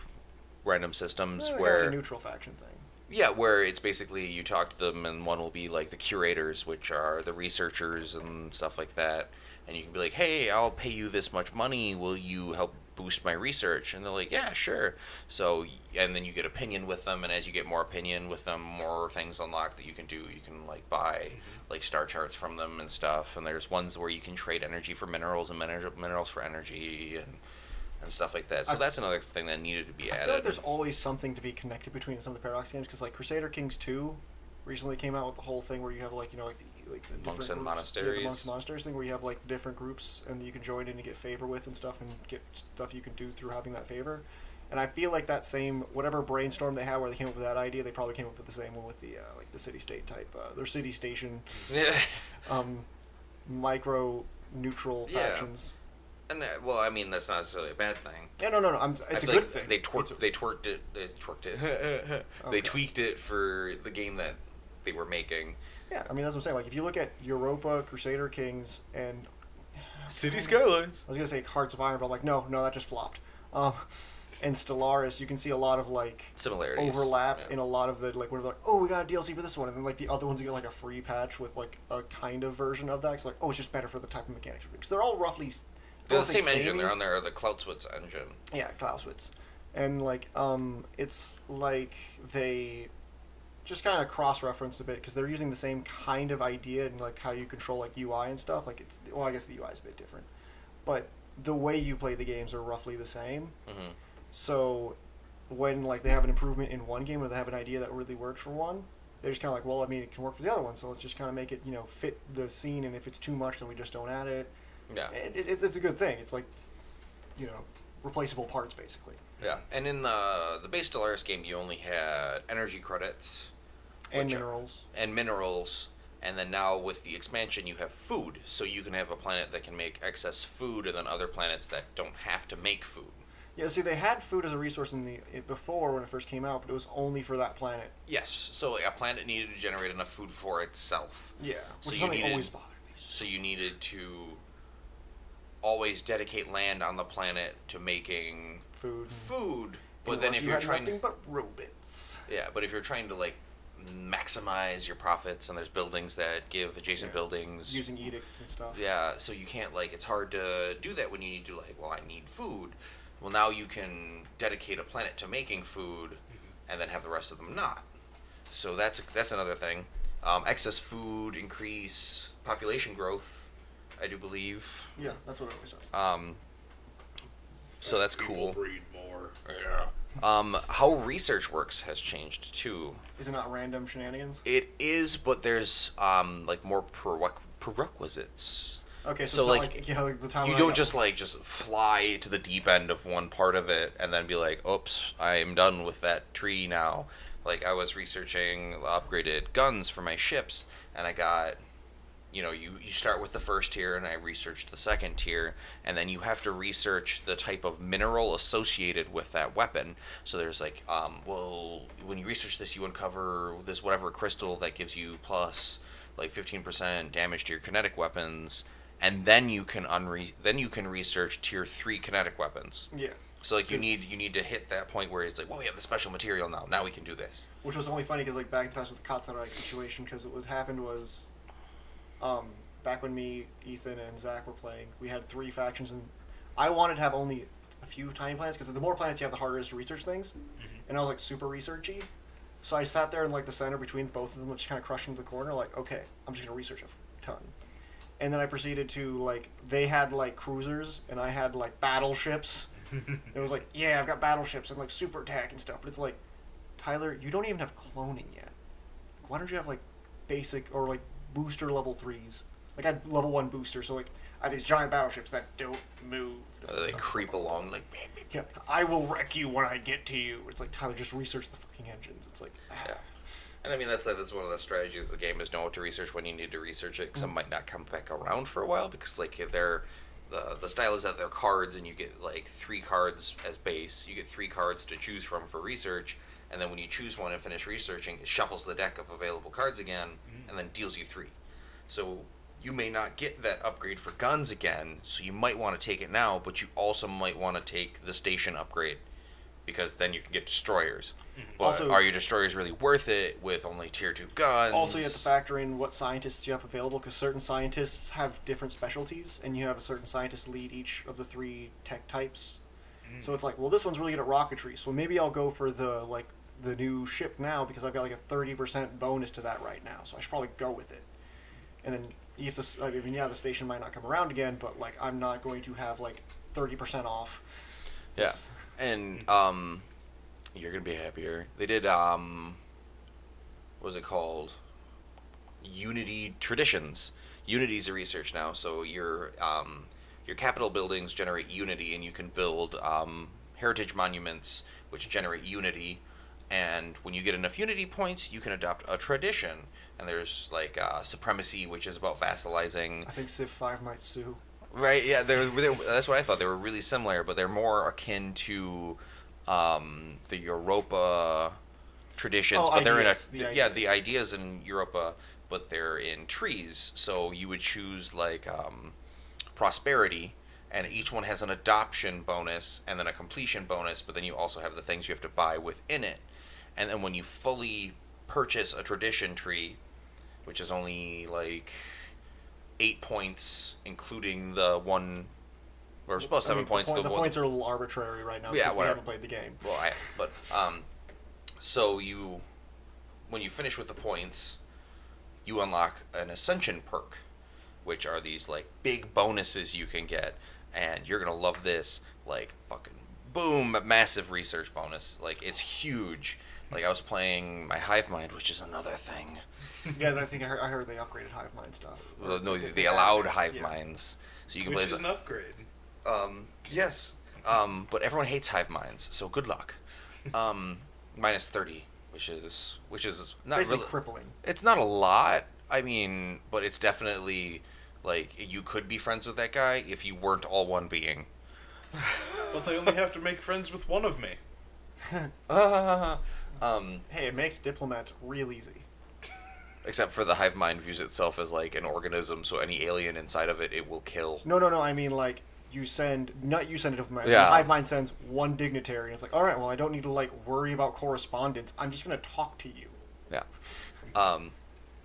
random systems where a neutral faction thing. Yeah, where it's basically you talk to them and one will be like the curators, which are the researchers and stuff like that, and you can be like, hey, I'll pay you this much money, will you help boost my research? And they're like, yeah, sure. So, and then you get opinion with them, and as you get more opinion with them, more things unlock that you can do. You can like buy like star charts from them and stuff, and there's ones where you can trade energy for minerals and minerals for energy and stuff like that. So that's another thing that needed to be added. I feel like there's always something to be connected between some of the Paradox games, because like Crusader Kings 2 recently came out with the whole thing where you have like, you know, like the different monks and groups. monasteries. Yeah, the monks and monasteries thing where you have like the different groups and you can join in and get favor with and stuff, and get stuff you can do through having that favor. And I feel like that same, whatever brainstorm they had where they came up with that idea, they probably came up with the same one with the like the city-state type, their city-station micro neutral factions. And well, I mean, that's not necessarily a bad thing. Yeah, no. It's a good thing. They twerked it. They tweaked it for the game that they were making. Yeah, I mean, that's what I'm saying. Like, if you look at Europa, Crusader Kings, and City Skylines. I was gonna say Hearts of Iron, but I'm like, no, that just flopped. And Stellaris, you can see a lot of like similarities, overlap in a lot of the like where they're like, oh, we got a DLC for this one, and then like the other ones you get like a free patch with like a kind of version of that. It's like, oh, it's just better for the type of mechanics because they're all roughly. They're the same engine. They're on there, the Clausewitz engine. Yeah, Clausewitz, and like it's like they just kind of cross-reference a bit because they're using the same kind of idea and like how you control like UI and stuff. Like I guess the UI is a bit different, but the way you play the games are roughly the same. Mm-hmm. So when like they have an improvement in one game or they have an idea that really works for one, they're just kind of like, well, I mean, it can work for the other one, so let's just kind of make it, fit the scene. And if it's too much, then we just don't add it. Yeah, it's a good thing. It's like, replaceable parts basically. Yeah, and in the base Stellaris game, you only had energy credits and minerals. And then now with the expansion, you have food. So you can have a planet that can make excess food, and then other planets that don't have to make food. Yeah, see, they had food as a resource before when it first came out, but it was only for that planet. Yes, so a planet needed to generate enough food for itself. Yeah, so which is something always bothered me. So you needed to always dedicate land on the planet to making food. But then if you're trying nothing but robots. Yeah, but if you're trying to like maximize your profits, and there's buildings that give adjacent buildings using edicts and stuff. Yeah, so you can't it's hard to do that when you need to I need food. Well, now you can dedicate a planet to making food, and then have the rest of them not. So that's another thing. Excess food, increase population growth, I do believe. Yeah, that's what it always does. So that's cool. Breed more. Yeah. How research works has changed too. Is it not random shenanigans? It is, but there's more prerequisites. Okay, so it's not the time you don't just fly to the deep end of one part of it and then be like, oops, I'm done with that tree now. Like, I was researching upgraded guns for my ships, and I got, you start with the first tier, and I researched the second tier, and then you have to research the type of mineral associated with that weapon. So there's when you research this, you uncover this whatever crystal that gives you plus 15% damage to your kinetic weapons. And then you can research tier 3 kinetic weapons. Yeah. So you need to hit that point where it's we have the special material now. Now we can do this. Which was only funny because back in the past with the Katzenreich situation, because what happened was, back when me, Ethan, and Zach were playing, we had 3 factions, and I wanted to have only a few tiny planets because the more planets you have, the harder it is to research things. Mm-hmm. And I was super researchy, so I sat there in the center between both of them, just kind of crushed into the corner. Okay, I'm just gonna research a ton. And then I proceeded to, they had, cruisers, and I had, battleships. It was yeah, I've got battleships and, super attack and stuff. But it's Tyler, you don't even have cloning yet. Why don't you have, basic or, booster level 3s? I had level 1 booster, so, I have these giant battleships that don't move. They creep along, yeah, I will wreck you when I get to you. It's Tyler, just research the fucking engines. It's Yeah. And I mean, that's one of the strategies of the game is know what to research when you need to research it, because it might not come back around for a while, because the style is that they're cards, and you get like 3 cards as base. You get 3 cards to choose from for research, and then when you choose one and finish researching, it shuffles the deck of available cards again, and then deals you 3. So you may not get that upgrade for guns again, so you might want to take it now, but you also might want to take the station upgrade, because then you can get destroyers. But Also, are your destroyers really worth it with only tier 2 guns? Also, you have to factor in what scientists you have available, because certain scientists have different specialties, and you have a certain scientist lead each of the 3 tech types. So it's like, well, this one's really good at rocketry, so maybe I'll go for the new ship now, because I've got like a 30% bonus to that right now, so I should probably go with it. And then if the station might not come around again, but like I'm not going to have like 30% off. Yeah, and you're gonna be happier. They did what was it called? Unity Traditions. Unity's a research now, so your capital buildings generate Unity, and you can build heritage monuments which generate Unity. And when you get enough Unity points, you can adopt a tradition. And there's like Supremacy, which is about vassalizing. I think Civ 5 might sue. Right, yeah, that's what I thought. They were really similar, but they're more akin to the Europa traditions. Oh, but ideas, they're the ideas in Europa, but they're in trees. So you would choose like prosperity, and each one has an adoption bonus and then a completion bonus, but then you also have the things you have to buy within it. And then when you fully purchase a tradition tree, which is only like 8 points, including the one, or it's about 7 points. The points are a little arbitrary right now because we haven't played the game. Well, so when you finish with the points, you unlock an Ascension perk, which are these like big bonuses you can get, and you're gonna love this. Like fucking boom, massive research bonus. Like it's huge. Like I was playing my Hive Mind, which is another thing. Yeah, I think I heard they upgraded Hive Mind stuff. Well, no, they allowed Hive Minds, so you can Which play is an upgrade. Yes. But everyone hates Hive Minds, so good luck. Minus 30, which is not basically really crippling. It's not a lot. I mean, but it's definitely like you could be friends with that guy if you weren't all one being. But they only have to make friends with one of me. Hey, it makes diplomats real easy. Except for the Hive Mind views itself as like an organism, so any alien inside of it, it will kill. No. I mean, like, you send a diplomat. Yeah. Hive Mind sends one dignitary, and it's like, all right, well, I don't need to, like, worry about correspondence. I'm just going to talk to you. Yeah.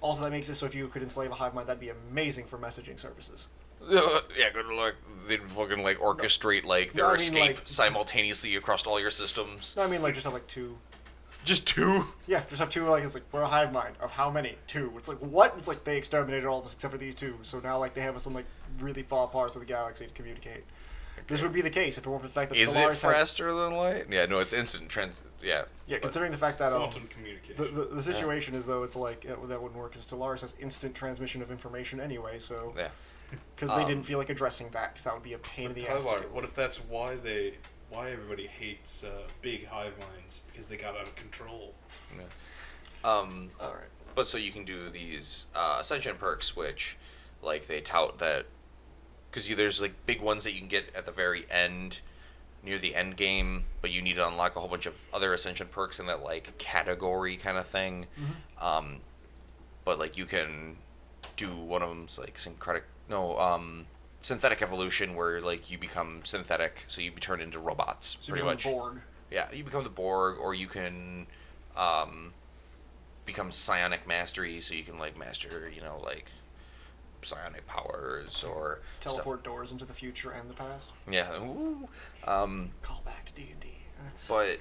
Also, that makes it so if you could enslave a Hive Mind, that'd be amazing for messaging services. Yeah, good luck. They'd fucking like orchestrate like their escape like, simultaneously across all your systems. No, I mean, like, just have, like, 2. Just 2? Yeah, just have 2, like, it's like, we're a Hive Mind. Of how many? 2. It's like, what? It's like, they exterminated all of us except for these 2, so now, like, they have us in, like, really far parts of the galaxy to communicate. Okay. This would be the case if it weren't for the fact that Is Stellaris it faster than light? Yeah, no, it's instant Yeah, considering the fact that Quantum communication. the situation is though it's like that wouldn't work because Stellaris has instant transmission of information anyway. So yeah, because they didn't feel like addressing that because that would be a pain in the ass. Tyler, what if that's why everybody hates big hive minds, because they got out of control? Yeah. All right. But so you can do these Ascension perks, which like they tout that because there's like big ones that you can get at the very end, near the end game, but you need to unlock a whole bunch of other Ascension perks in that like category kind of thing. Mm-hmm. But like you can do one of them's like synthetic evolution, where like you become synthetic, so you turn into robots. So pretty you much. become Borg. Yeah, you become the Borg, or you can become psionic mastery, so you can like master, like psionic powers or Teleport stuff. doors into the future and the past. Yeah. Ooh. Call back to D&D. But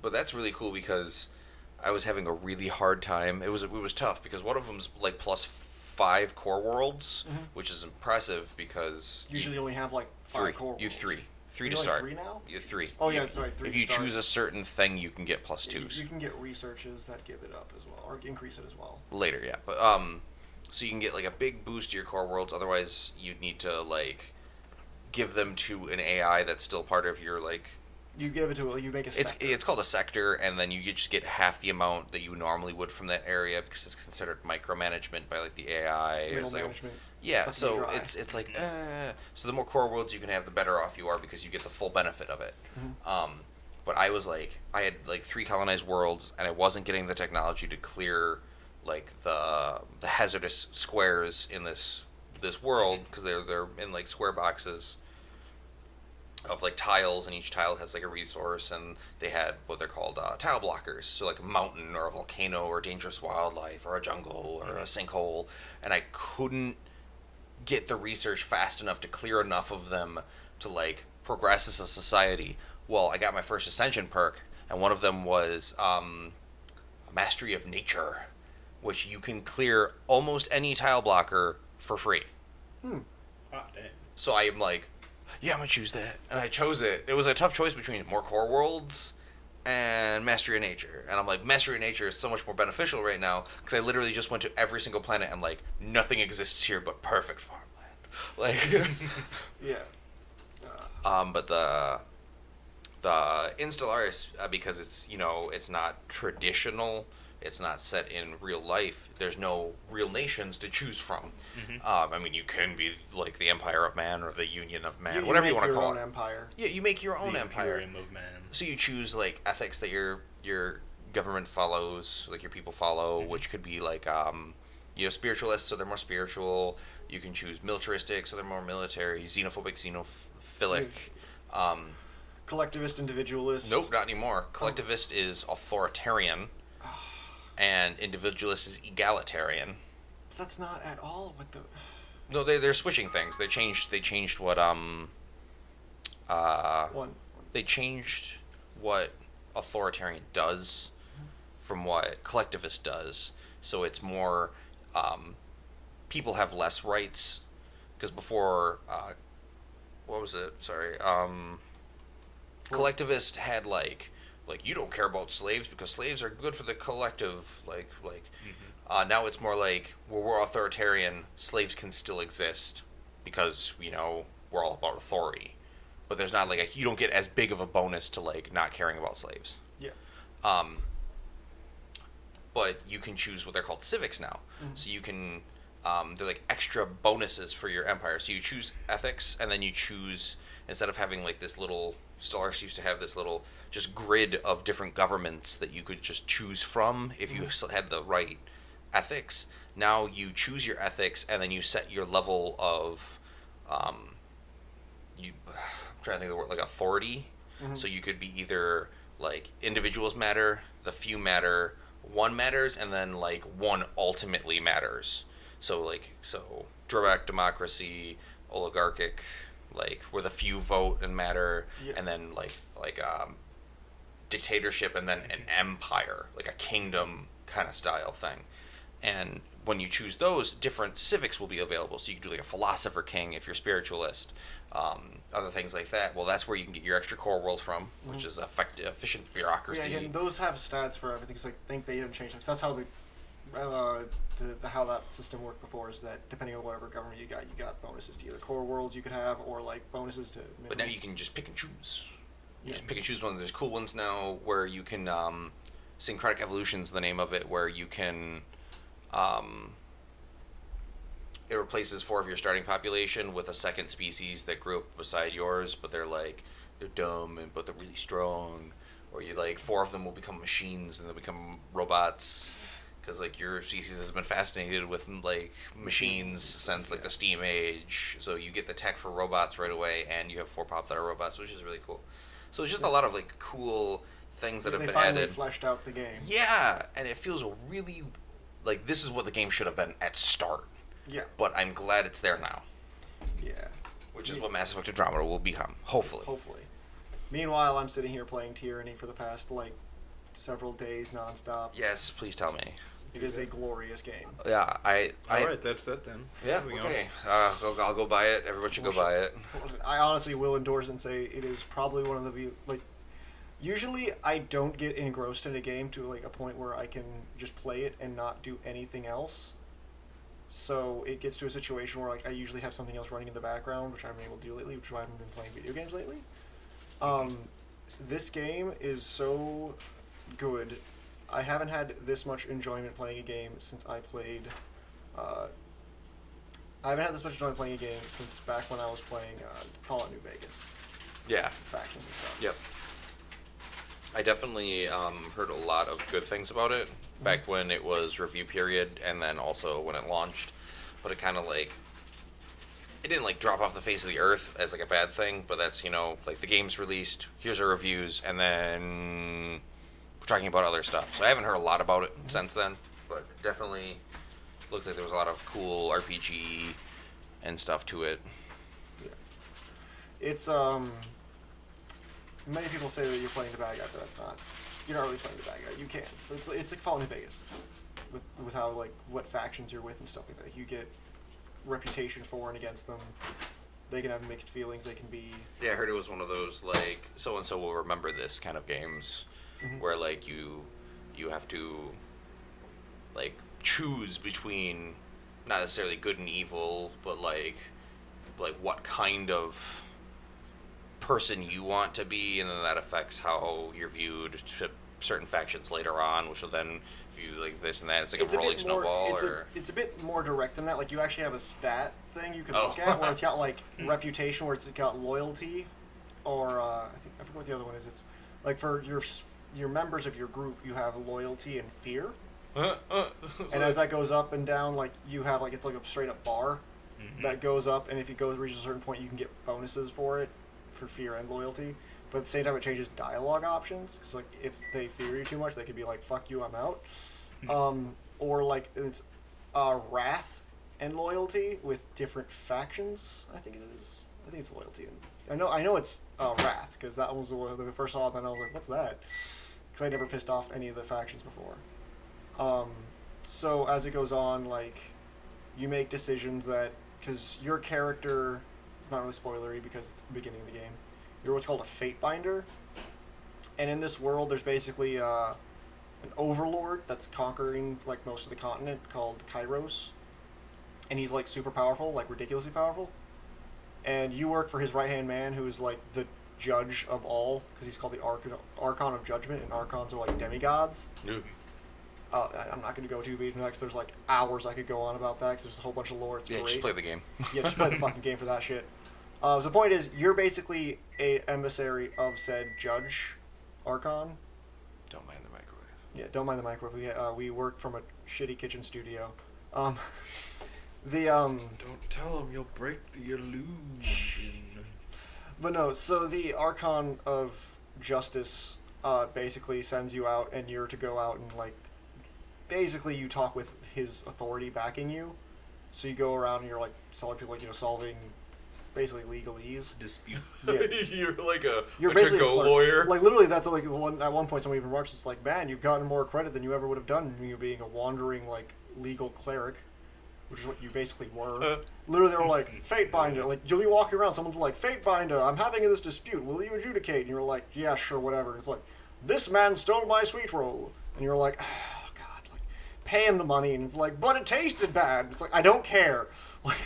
that's really cool because I was having a really hard time. It was tough because one of them's like plus 5 core worlds, mm-hmm. which is impressive because usually you only have like 5 core worlds. You 3 to like start. 3 now? You 3. Oh yeah, sorry. 3 if you choose a certain thing, you can get plus 2s. You can get researches that give it up as well, or increase it as well. Later, yeah. But so you can get like a big boost to your core worlds. Otherwise, you'd need to like give them to an AI that's still part of your like. You give it to you make a sector. It's called a sector, and then you just get half the amount that you normally would from that area because it's considered micromanagement by like the AI. Middle management. Yeah, sucking so you dry. it's like so the more core worlds you can have, the better off you are because you get the full benefit of it. But I was like, I had like 3 colonized worlds, and I wasn't getting the technology to clear like the hazardous squares in this world because they're in like square boxes of like tiles, and each tile has like a resource, and they had what they're called tile blockers, so like a mountain or a volcano or dangerous wildlife or a jungle or a sinkhole, and I couldn't get the research fast enough to clear enough of them to like progress as a society. Well, I got my first ascension perk, and one of them was mastery of nature, which you can clear almost any tile blocker for free. Ah, damn. So I am like, yeah, I'm gonna choose that, and I chose it. It was a tough choice between more core worlds and mastery of nature, and I'm like, mastery of nature is so much more beneficial right now because I literally just went to every single planet and like nothing exists here but perfect farmland. Like, Yeah. but the Installaris, because it's it's not traditional. It's not set in real life. There's no real nations to choose from. I mean, you can be like the Empire of Man or the Union of Man, whatever you want to call it. Your own empire. Yeah, you make your own The empire. Imperium of Man. So you choose like ethics that your government follows, like your people follow, which could be like spiritualists, so they're more spiritual. You can choose militaristic, so they're more military. Xenophobic, xenophilic. Collectivist, individualist. Nope, not anymore. Collectivist is authoritarian, and individualist is egalitarian. But that's not at all what the. No, they're switching things. They changed what One. they changed what authoritarian does from what collectivist does. So it's more people have less rights because before what was it? Sorry. Collectivist had like you don't care about slaves because slaves are good for the collective. Now it's more like we're authoritarian. Slaves can still exist because we're all about authority. But there's not like you don't get as big of a bonus to like not caring about slaves. Yeah. But you can choose what they're called civics now. So you can they're like extra bonuses for your empire. So you choose ethics, and then you choose, instead of having like this little, Stellaris used to have this little just grid of different governments that you could just choose from if you had the right ethics. Now you choose your ethics, and then you set your level of I'm trying to think of the word, like authority. So you could be either like individuals matter, the few matter, one matters, and then like one ultimately matters. So direct democracy, oligarchic, like where the few vote and matter, and then like dictatorship, and then an empire, like a kingdom kind of style thing. And when you choose those, different civics will be available. So you can do like a philosopher king if you're spiritualist, other things like that. Well, that's where you can get your extra core worlds from, which is efficient bureaucracy. Yeah, and those have stats for everything. So I think they haven't changed them. So that's how the how that system worked before, is that depending on whatever government you got bonuses to either core worlds you could have, or like bonuses to. But now you can just pick and choose. You Yeah. just pick and choose one. There's cool ones now where you can syncretic evolution's the name of it, where you can it replaces 4 of your starting population with a second species that grew up beside yours, but they're dumb but they're really strong. Or you 4 of them will become machines, and they'll become robots, because like your species has been fascinated with like machines since like the steam age. So you get the tech for robots right away, and you have 4 pop that are robots, which is really cool. So it's just a lot of like cool things that have they been finally added. fleshed out the game. Yeah, and it feels really like this is what the game should have been at start. Yeah. But I'm glad it's there now, Yeah. which is what Mass Effect Andromeda will become, hopefully. Hopefully. Meanwhile, I'm sitting here playing Tyranny for the past several days nonstop. Yes, please tell me. It is a glorious game. Yeah, All right, that's that then. Yeah, Moving on. okay. I'll go buy it. Everyone should go buy it. I honestly will endorse and say it is probably one of the usually I don't get engrossed in a game to a point where I can just play it and not do anything else. So it gets to a situation where I usually have something else running in the background, which I haven't been able to do lately, which is why I haven't been playing video games lately. This game is so good. I haven't had this much enjoyment playing a game since I played I haven't had this much joy playing a game since back when I was playing Fallout New Vegas. Yeah. Factions and stuff. Yep. I definitely heard a lot of good things about it back when it was review period, and then also when it launched. But it kind of like, it didn't like drop off the face of the earth as like a bad thing. But that's, you know, like the game's released, here's our reviews, and then we're talking about other stuff. So I haven't heard a lot about it since then, but definitely looked like there was a lot of cool RPG and stuff to it. It's many people say that you're playing the bad guy, but that's not. You're not really playing the bad guy. You can. But it's like Fallout New Vegas, with how like what factions you're with and stuff like that. You get reputation for and against them. They can have mixed feelings. They can be. Yeah, I heard it was one of those like so and so will remember this kind of games, where like you have to like choose between not necessarily good and evil, but like what kind of person you want to be, and then that affects how you're viewed to certain factions later on, which will then view like this and that. It's like a rolling snowball. It's a bit more direct than that. Like you actually have a stat thing you can look at where it's got like reputation, where it's got loyalty, or I forget what the other one is. It's like for your members of your group, you have loyalty and fear. And as that goes up and down, like you have like it's like a straight up bar that goes up, and if it reaches a certain point, you can get bonuses for it, for fear and loyalty. But at the same time, it changes dialogue options, because like if they fear you too much, they could be like, "Fuck you, I'm out," or like it's wrath and loyalty with different factions. I think it is. I think it's loyalty. And I know it's wrath, because that was the first saw it, and I was like, "What's that?" Because I never pissed off any of the factions before. So as it goes on, like you make decisions that, because your character, it's not really spoilery because it's the beginning of the game. You're what's called a fate binder, and in this world, there's basically an overlord that's conquering like most of the continent called Kairos, and he's like super powerful, like ridiculously powerful. And you work for his right hand man, who's like the judge of all, because he's called the Archon of Judgment, and Archons are like demigods. I'm not going to go too deep next. There's like hours I could go on about that, because there's a whole bunch of lore. It's great. Just play the game. Yeah, just play the fucking game for that shit. So the point is, you're basically a emissary of said judge, Archon. Don't mind the microwave. Yeah, don't mind the microwave. We work from a shitty kitchen studio. Don't tell him, you'll break the illusion. But no, so the Archon of Justice basically sends you out, and you're to go out and like, basically you talk with his authority backing you. So you go around and you're like telling people, like, solving basically legalese Disputes. Yeah. You're like a basically to-go clerk. lawyer. Like literally, that's like at one point somebody remarks, it's like, man, you've gotten more credit than you ever would have done, you being a wandering like legal cleric, which is what you basically were. Literally, they were like, fate binder. Like you'll be walking around, someone's like, fate binder, I'm having this dispute. Will you adjudicate? And you're like, yeah, sure, whatever. And it's like, this man stole my sweet roll, and you're like, oh god, like pay him the money, and it's like, but it tasted bad. It's like, I don't care. Like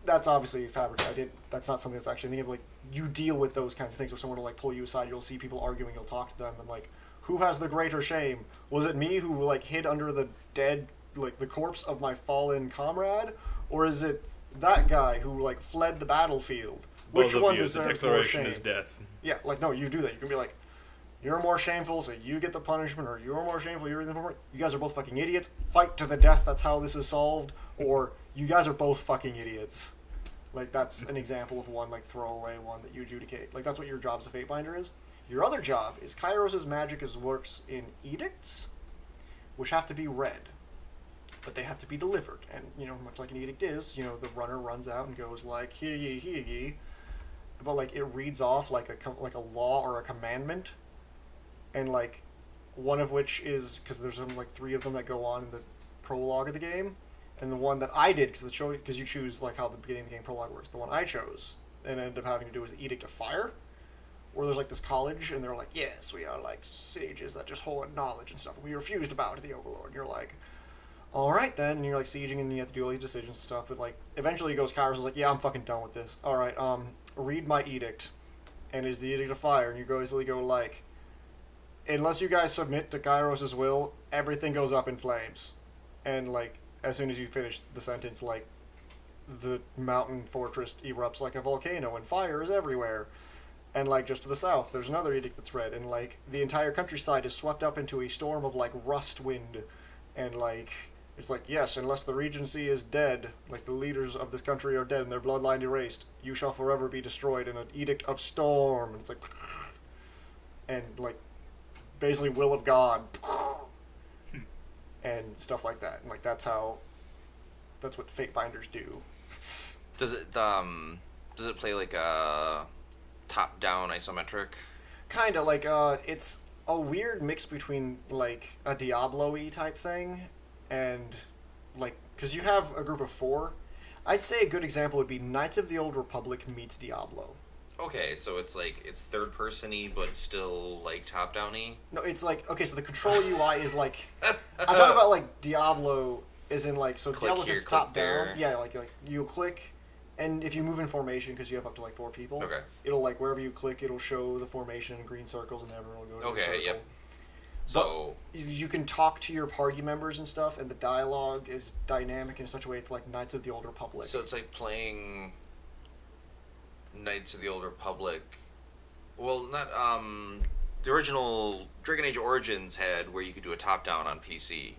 that's obviously fabricated. That's not something that's actually thinking of. Like you deal with those kinds of things, where someone will like pull you aside. You'll see people arguing. You'll talk to them, and like, who has the greater shame? Was it me who like hid under the dead, like the corpse of my fallen comrade, or is it that guy who like fled the battlefield? Which one deserves more shame? The declaration is death. Yeah, like no, you do that. You can be like, you're more shameful, so you get the punishment, or you're more shameful, you're the more. You guys are both fucking idiots. Fight to the death. That's how this is solved. Or you guys are both fucking idiots. Like that's an example of one like throwaway one that you adjudicate. Like that's what your job as a fate binder is. Your other job is Kairos' magic works in edicts, which have to be read, but they have to be delivered. And much like an edict is, the runner runs out and goes like, hear ye, but like it reads off like a law or a commandment, and like one of which is, because there's like 3 of them that go on in the prologue of the game. And the one that I did, because you choose like how the beginning of the game prologue works, the one I chose and ended up having to do was the Edict of Fire, where there's like this college, and they're like, yes, we are like sages that just hoard knowledge and stuff. We refused to bow to the Overlord. And you're like, all right then, and you're like sieging, and you have to do all these decisions and stuff. But like eventually, Kairos is like, yeah, I'm fucking done with this. All right, read my edict, and it's the Edict of Fire, and you basically go like, unless you guys submit to Kairos' will, everything goes up in flames, and like. As soon as you finish the sentence, like, the mountain fortress erupts like a volcano and fire is everywhere. And, like, just to the south, there's another edict that's read, and, like, the entire countryside is swept up into a storm of, like, rust wind. And, like, it's like, yes, unless the regency is dead, like, the leaders of this country are dead and their bloodline erased, you shall forever be destroyed in an edict of storm. And it's like, and, like, basically will of God. And stuff like that. And, like, that's what Fate Binders do. Does it play like a top-down isometric? Kind of, like, it's a weird mix between, like, a Diablo-y type thing and, like, because you have a group of 4. I'd say a good example would be Knights of the Old Republic meets Diablo. Okay, so it's like, it's third-person-y, but still, like, top-down-y? No, it's like, okay, so the control UI is, like, I'm talking about, like, Diablo is in, like, so Click Diablo here, is click top there. down. Yeah, like you click, and if you move in formation, because you have up to, like, 4 people, Okay. it'll, like, wherever you click, it'll show the formation, green circles, and everyone will go to the Okay, circle. yep. So, You can talk to your party members and stuff, and the dialogue is dynamic in such a way it's like Knights of the Old Republic. so it's like playing Knights of the Old Republic. Well, not, the original Dragon Age Origins had where you could do a top-down on PC,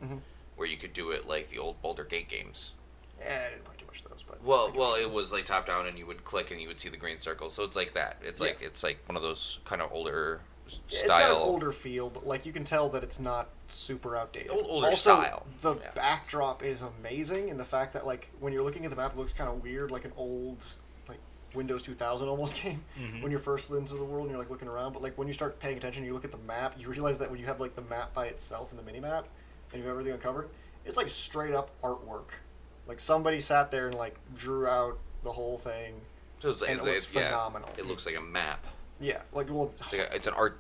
where you could do it like the old Baldur's Gate games. Yeah, I didn't play too much of those, but Well, it was like top-down, and you would click, and you would see the green circle. So it's like that. It's like Yeah. it's like one of those kind of older it's got an style. older feel, but like you can tell that it's not super outdated. Older also, style. The Yeah. backdrop is amazing, and the fact that like when you're looking at the map, it looks kind of weird, like an old like Windows 2000 almost game when you're first into the world and you're like looking around. But like when you start paying attention, you look at the map, you realize that when you have like the map by itself and the mini map, and you have everything uncovered, it's like straight up artwork. Like somebody sat there and like drew out the whole thing. So it's, and it's, it looks it's yeah, phenomenal. it looks like a map. Yeah, like well,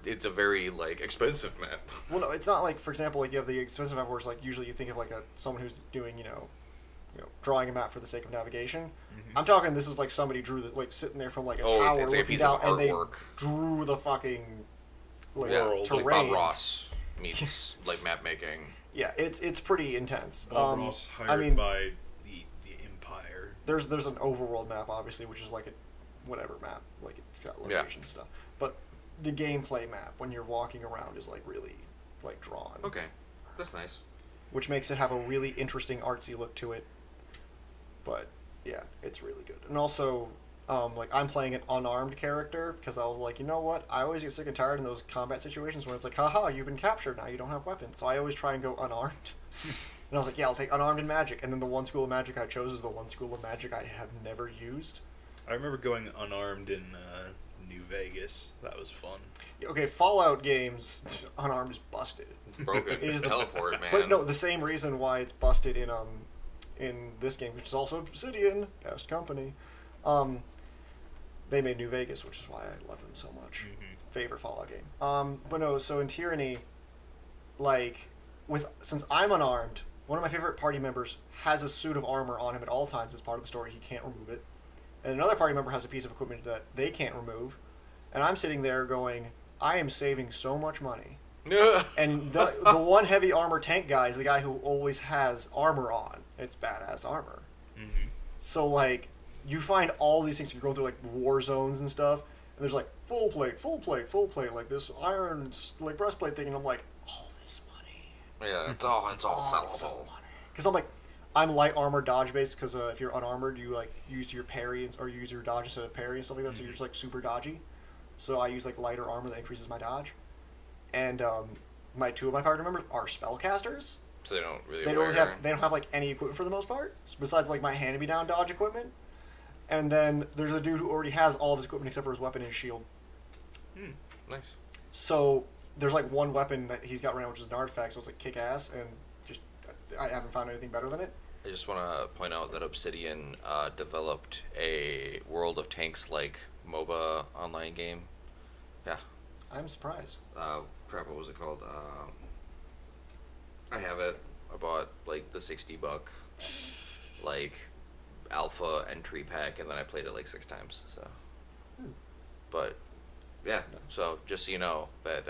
It's a very like expensive map. well, no, it's not like for example, like you have the expensive map where it's like usually you think of like someone who's doing you know, drawing a map for the sake of navigation. I'm talking this is like somebody drew the like sitting there from like a tower it's like a looking piece down of and they artwork. drew the fucking like World. It's like terrain. Bob Ross meets like map making. Yeah, it's pretty intense. Bob Ross hired I mean, by the Empire. there's an overworld map obviously, which is like a whatever map, like it's got locations and stuff. But the gameplay map when you're walking around is like really like drawn. Okay, that's nice. Which makes it have a really interesting artsy look to it. But yeah, it's really good. And also, like I'm playing an unarmed character because I was like, you know what? I always get sick and tired in those combat situations when it's like, haha, you've been captured, now you don't have weapons. So I always try and go unarmed. And I was like, yeah, I'll take unarmed and magic. And then the one school of magic I chose is the one school of magic I have never used. I remember going unarmed in New Vegas. That was fun. Okay, Fallout games, unarmed is busted. Broken. It is Teleport, man. But no, the same reason why it's busted in this game, which is also Obsidian, best company. They made New Vegas, which is why I love them so much. Favorite Fallout game. But no, so in Tyranny, like since I'm unarmed, one of my favorite party members has a suit of armor on him at all times as part of the story. He can't remove it. And another party member has a piece of equipment that they can't remove. And I'm sitting there going, I am saving so much money. And the one heavy armor tank guy is the guy who always has armor on. It's badass armor. So, like, you find all these things. You're going through, like, war zones and stuff. And there's, like, full plate, like this iron, like, breastplate thing. And I'm like, all this money. Yeah, it's all sellable. Because I'm like, I'm light armor dodge based because if you're unarmored, you, like, use your parry or you use your dodge instead of parry and stuff like that. So you're just, like, super dodgy. So I use, like, lighter armor that increases my dodge. And two of my party members are spellcasters. So they don't really. They don't have like any equipment for the most part, besides like my hand-me-down dodge equipment. And then there's a dude who already has all of his equipment except for his weapon and his shield. Nice. So there's like one weapon that he's got right now, which is an artifact, so it's like kick-ass, and just I haven't found anything better than it. I just want to point out that Obsidian developed a World of Tanks like MOBA online game. Yeah. I'm surprised. Crap, what was it called? I have it. I bought like the $60 like alpha entry pack, and then I played it like 6 times. So, but yeah. So just so you know that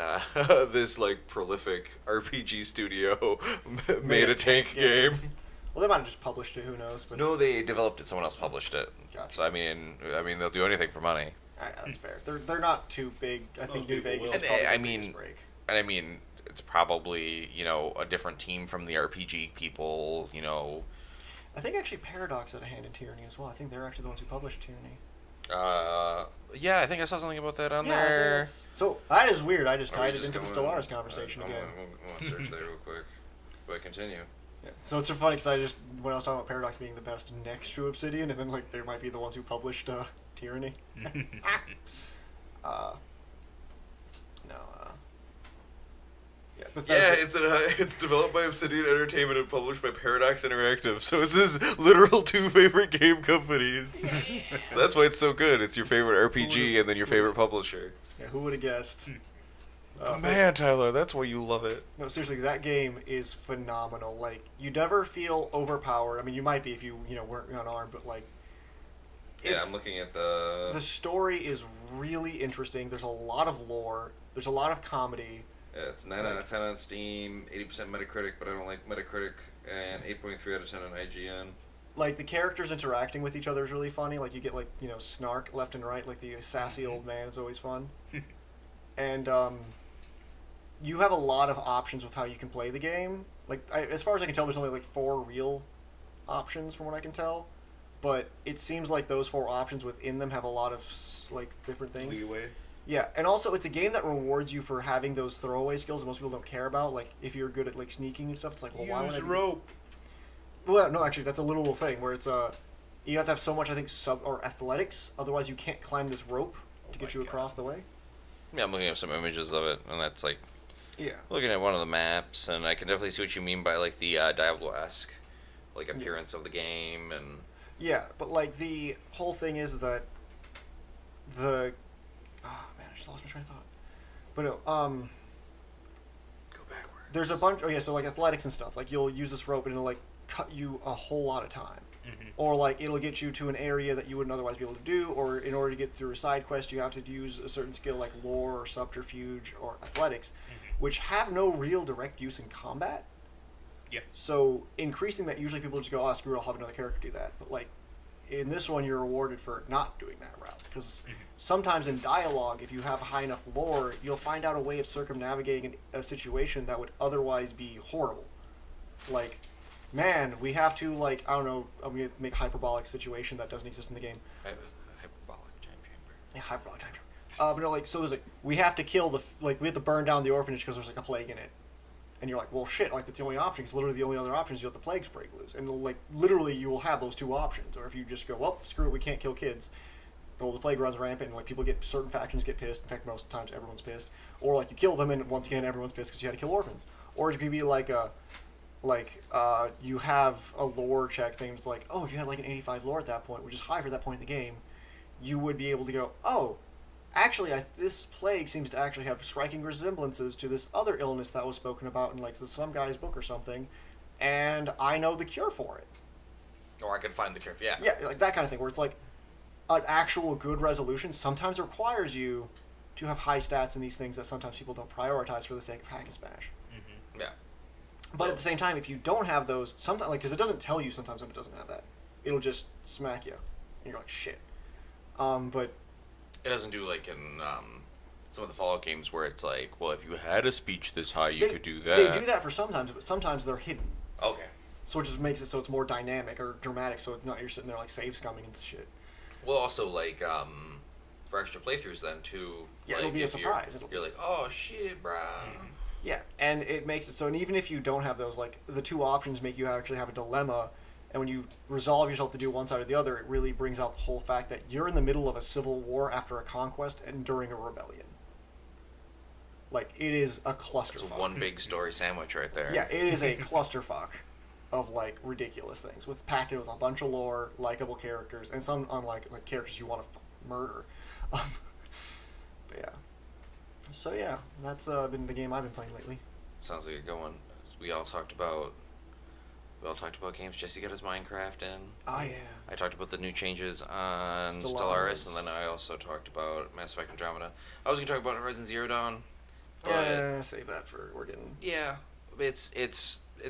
this like prolific RPG studio made a tank game. Well, they might have just published it. Who knows? But No, they developed it. Someone else published it. Gotcha. So I mean, they'll do anything for money. That's fair. They're not too big. I Most think New people Vegas will. is probably I the biggest mean- break. And I mean, it's probably a different team from the RPG people. I think actually Paradox had a hand in Tyranny as well. I think they're actually the ones who published Tyranny. Yeah, I think I saw something about that on Yeah, I think there. so that is weird. I just Are we tied it just into the going- Stellaris conversation again. I'm gonna search there real quick. But continue. Yeah. So it's so funny because when I was talking about Paradox being the best next to Obsidian, and then like they might be the ones who published Tyranny. No. Yeah. Bethesda. It's developed by Obsidian Entertainment and published by Paradox Interactive. So it's his literal two favorite game companies. So that's why it's so good. It's your favorite RPG and then your favorite publisher. Yeah, who would have guessed? Man, Tyler, that's why you love it. No, seriously, that game is phenomenal. Like, you never feel overpowered. I mean, you might be if you weren't unarmed, but like, Yeah, I'm looking at the story is really interesting. There's a lot of lore. There's a lot of comedy. Yeah, it's 9 out of 10 on Steam, 80% Metacritic, but I don't like Metacritic, and 8.3 out of 10 on IGN. Like, the characters interacting with each other is really funny. Like, you get like snark left and right. Like the sassy old man is always fun. And you have a lot of options with how you can play the game. Like, as far as I can tell, there's only like 4 real options from what I can tell. But it seems like those 4 options within them have a lot of like different things. Leeway. Yeah, and also it's a game that rewards you for having those throwaway skills that most people don't care about. Like if you're good at like sneaking and stuff, it's like, well, why would I Use do- rope. Well, no, actually, that's a literal thing where it's you have to have so much, I think, athletics. Otherwise, you can't climb this rope to Oh get my you across the way. Yeah, I'm looking at some images of it, and that's like Yeah. looking at one of the maps, and I can definitely see what you mean by like the Diablo-esque like appearance of the game, and Yeah, but like the whole thing is that the man, I just lost my train of thought. But no, go backward. there's a bunch. Oh yeah, so like athletics and stuff. Like you'll use this rope and it'll like cut you a whole lot of time. Or like it'll get you to an area that you wouldn't otherwise be able to do, or in order to get through a side quest you have to use a certain skill like lore or subterfuge or athletics, which have no real direct use in combat. Yeah. So increasing that, usually people just go, oh screw it, I'll have another character do that. But like in this one you're rewarded for not doing that route, because sometimes in dialogue, if you have high enough lore, you'll find out a way of circumnavigating a situation that would otherwise be horrible. Like, man, we have to, like, I don't know, I'm going to make a hyperbolic situation that doesn't exist in the game. Hyperbolic time chamber. Yeah, hyperbolic time travel. But no, like, so there's like, we have to kill we have to burn down the orphanage because there's like a plague in it. And you're like, well, shit, like, that's the only option. Because literally the only other option is you let the plagues break loose. And, like, literally you will have those 2 options. Or if you just go, well, screw it, we can't kill kids. Well, the plague runs rampant, and, like, certain factions get pissed. In fact, most times everyone's pissed. Or, like, you kill them, and once again, everyone's pissed because you had to kill orphans. Or it could be like you have a lore check thing. It's like, oh, if you had, like, an 85 lore at that point, which is high for that point in the game, you would be able to go, oh, actually, this plague seems to actually have striking resemblances to this other illness that was spoken about in like some guy's book or something, and I know the cure for it. Or I could find the cure. Yeah. Yeah, like that kind of thing, where it's like an actual good resolution sometimes requires you to have high stats in these things that sometimes people don't prioritize for the sake of hack and smash. Yeah. But at the same time, if you don't have those, sometimes, like, because it doesn't tell you sometimes when it doesn't have that, it'll just smack you, and you're like, shit. But It doesn't do like in some of the Fallout games where it's like, well, if you had a speech this high, you could do that. They do that for sometimes, but sometimes they're hidden. Okay. So it just makes it so it's more dynamic or dramatic, so it's not you're sitting there like save scumming and shit. Well, also like for extra playthroughs then too. Yeah, like, it'll be a if surprise. You're like, oh shit, bruh. Yeah, and it makes it so, and even if you don't have those, like, the 2 options make you actually have a dilemma, and when you resolve yourself to do one side or the other, it really brings out the whole fact that you're in the middle of a civil war after a conquest and during a rebellion. Like, it is a clusterfuck. It's one big story sandwich right there. Yeah, it is a clusterfuck of, like, ridiculous things, packed in with a bunch of lore, likable characters, and some unlike like characters you want to murder. But yeah. So yeah, that's been the game I've been playing lately. Sounds like a good one. We all talked about games. Jesse got his Minecraft in. Oh yeah. I talked about the new changes on Stellaris. Stellaris, and then I also talked about Mass Effect Andromeda. I was gonna talk about Horizon Zero Dawn. But Yeah, save that for we're getting. yeah, it's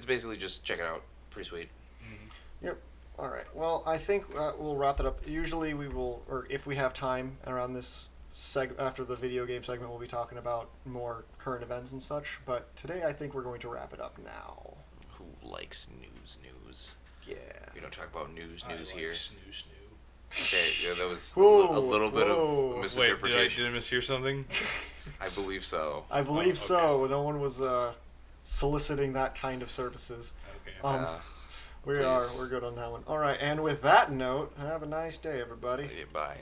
basically just check it out. Pretty sweet. Yep. All right. Well, I think we'll wrap it up. Usually we will, or if we have time around this after the video game segment, we'll be talking about more current events and such. But today I think we're going to wrap it up now. Who likes news? Yeah. We don't talk about news I like here. snoo. Okay, yeah, that was Whoa, a little bit whoa. of Wait, misinterpretation. did I mishear something? I believe so. I believe okay. so. No one was soliciting that kind of services. Okay. We're Please. good on that one. All right, and with that note, have a nice day, everybody. Bye.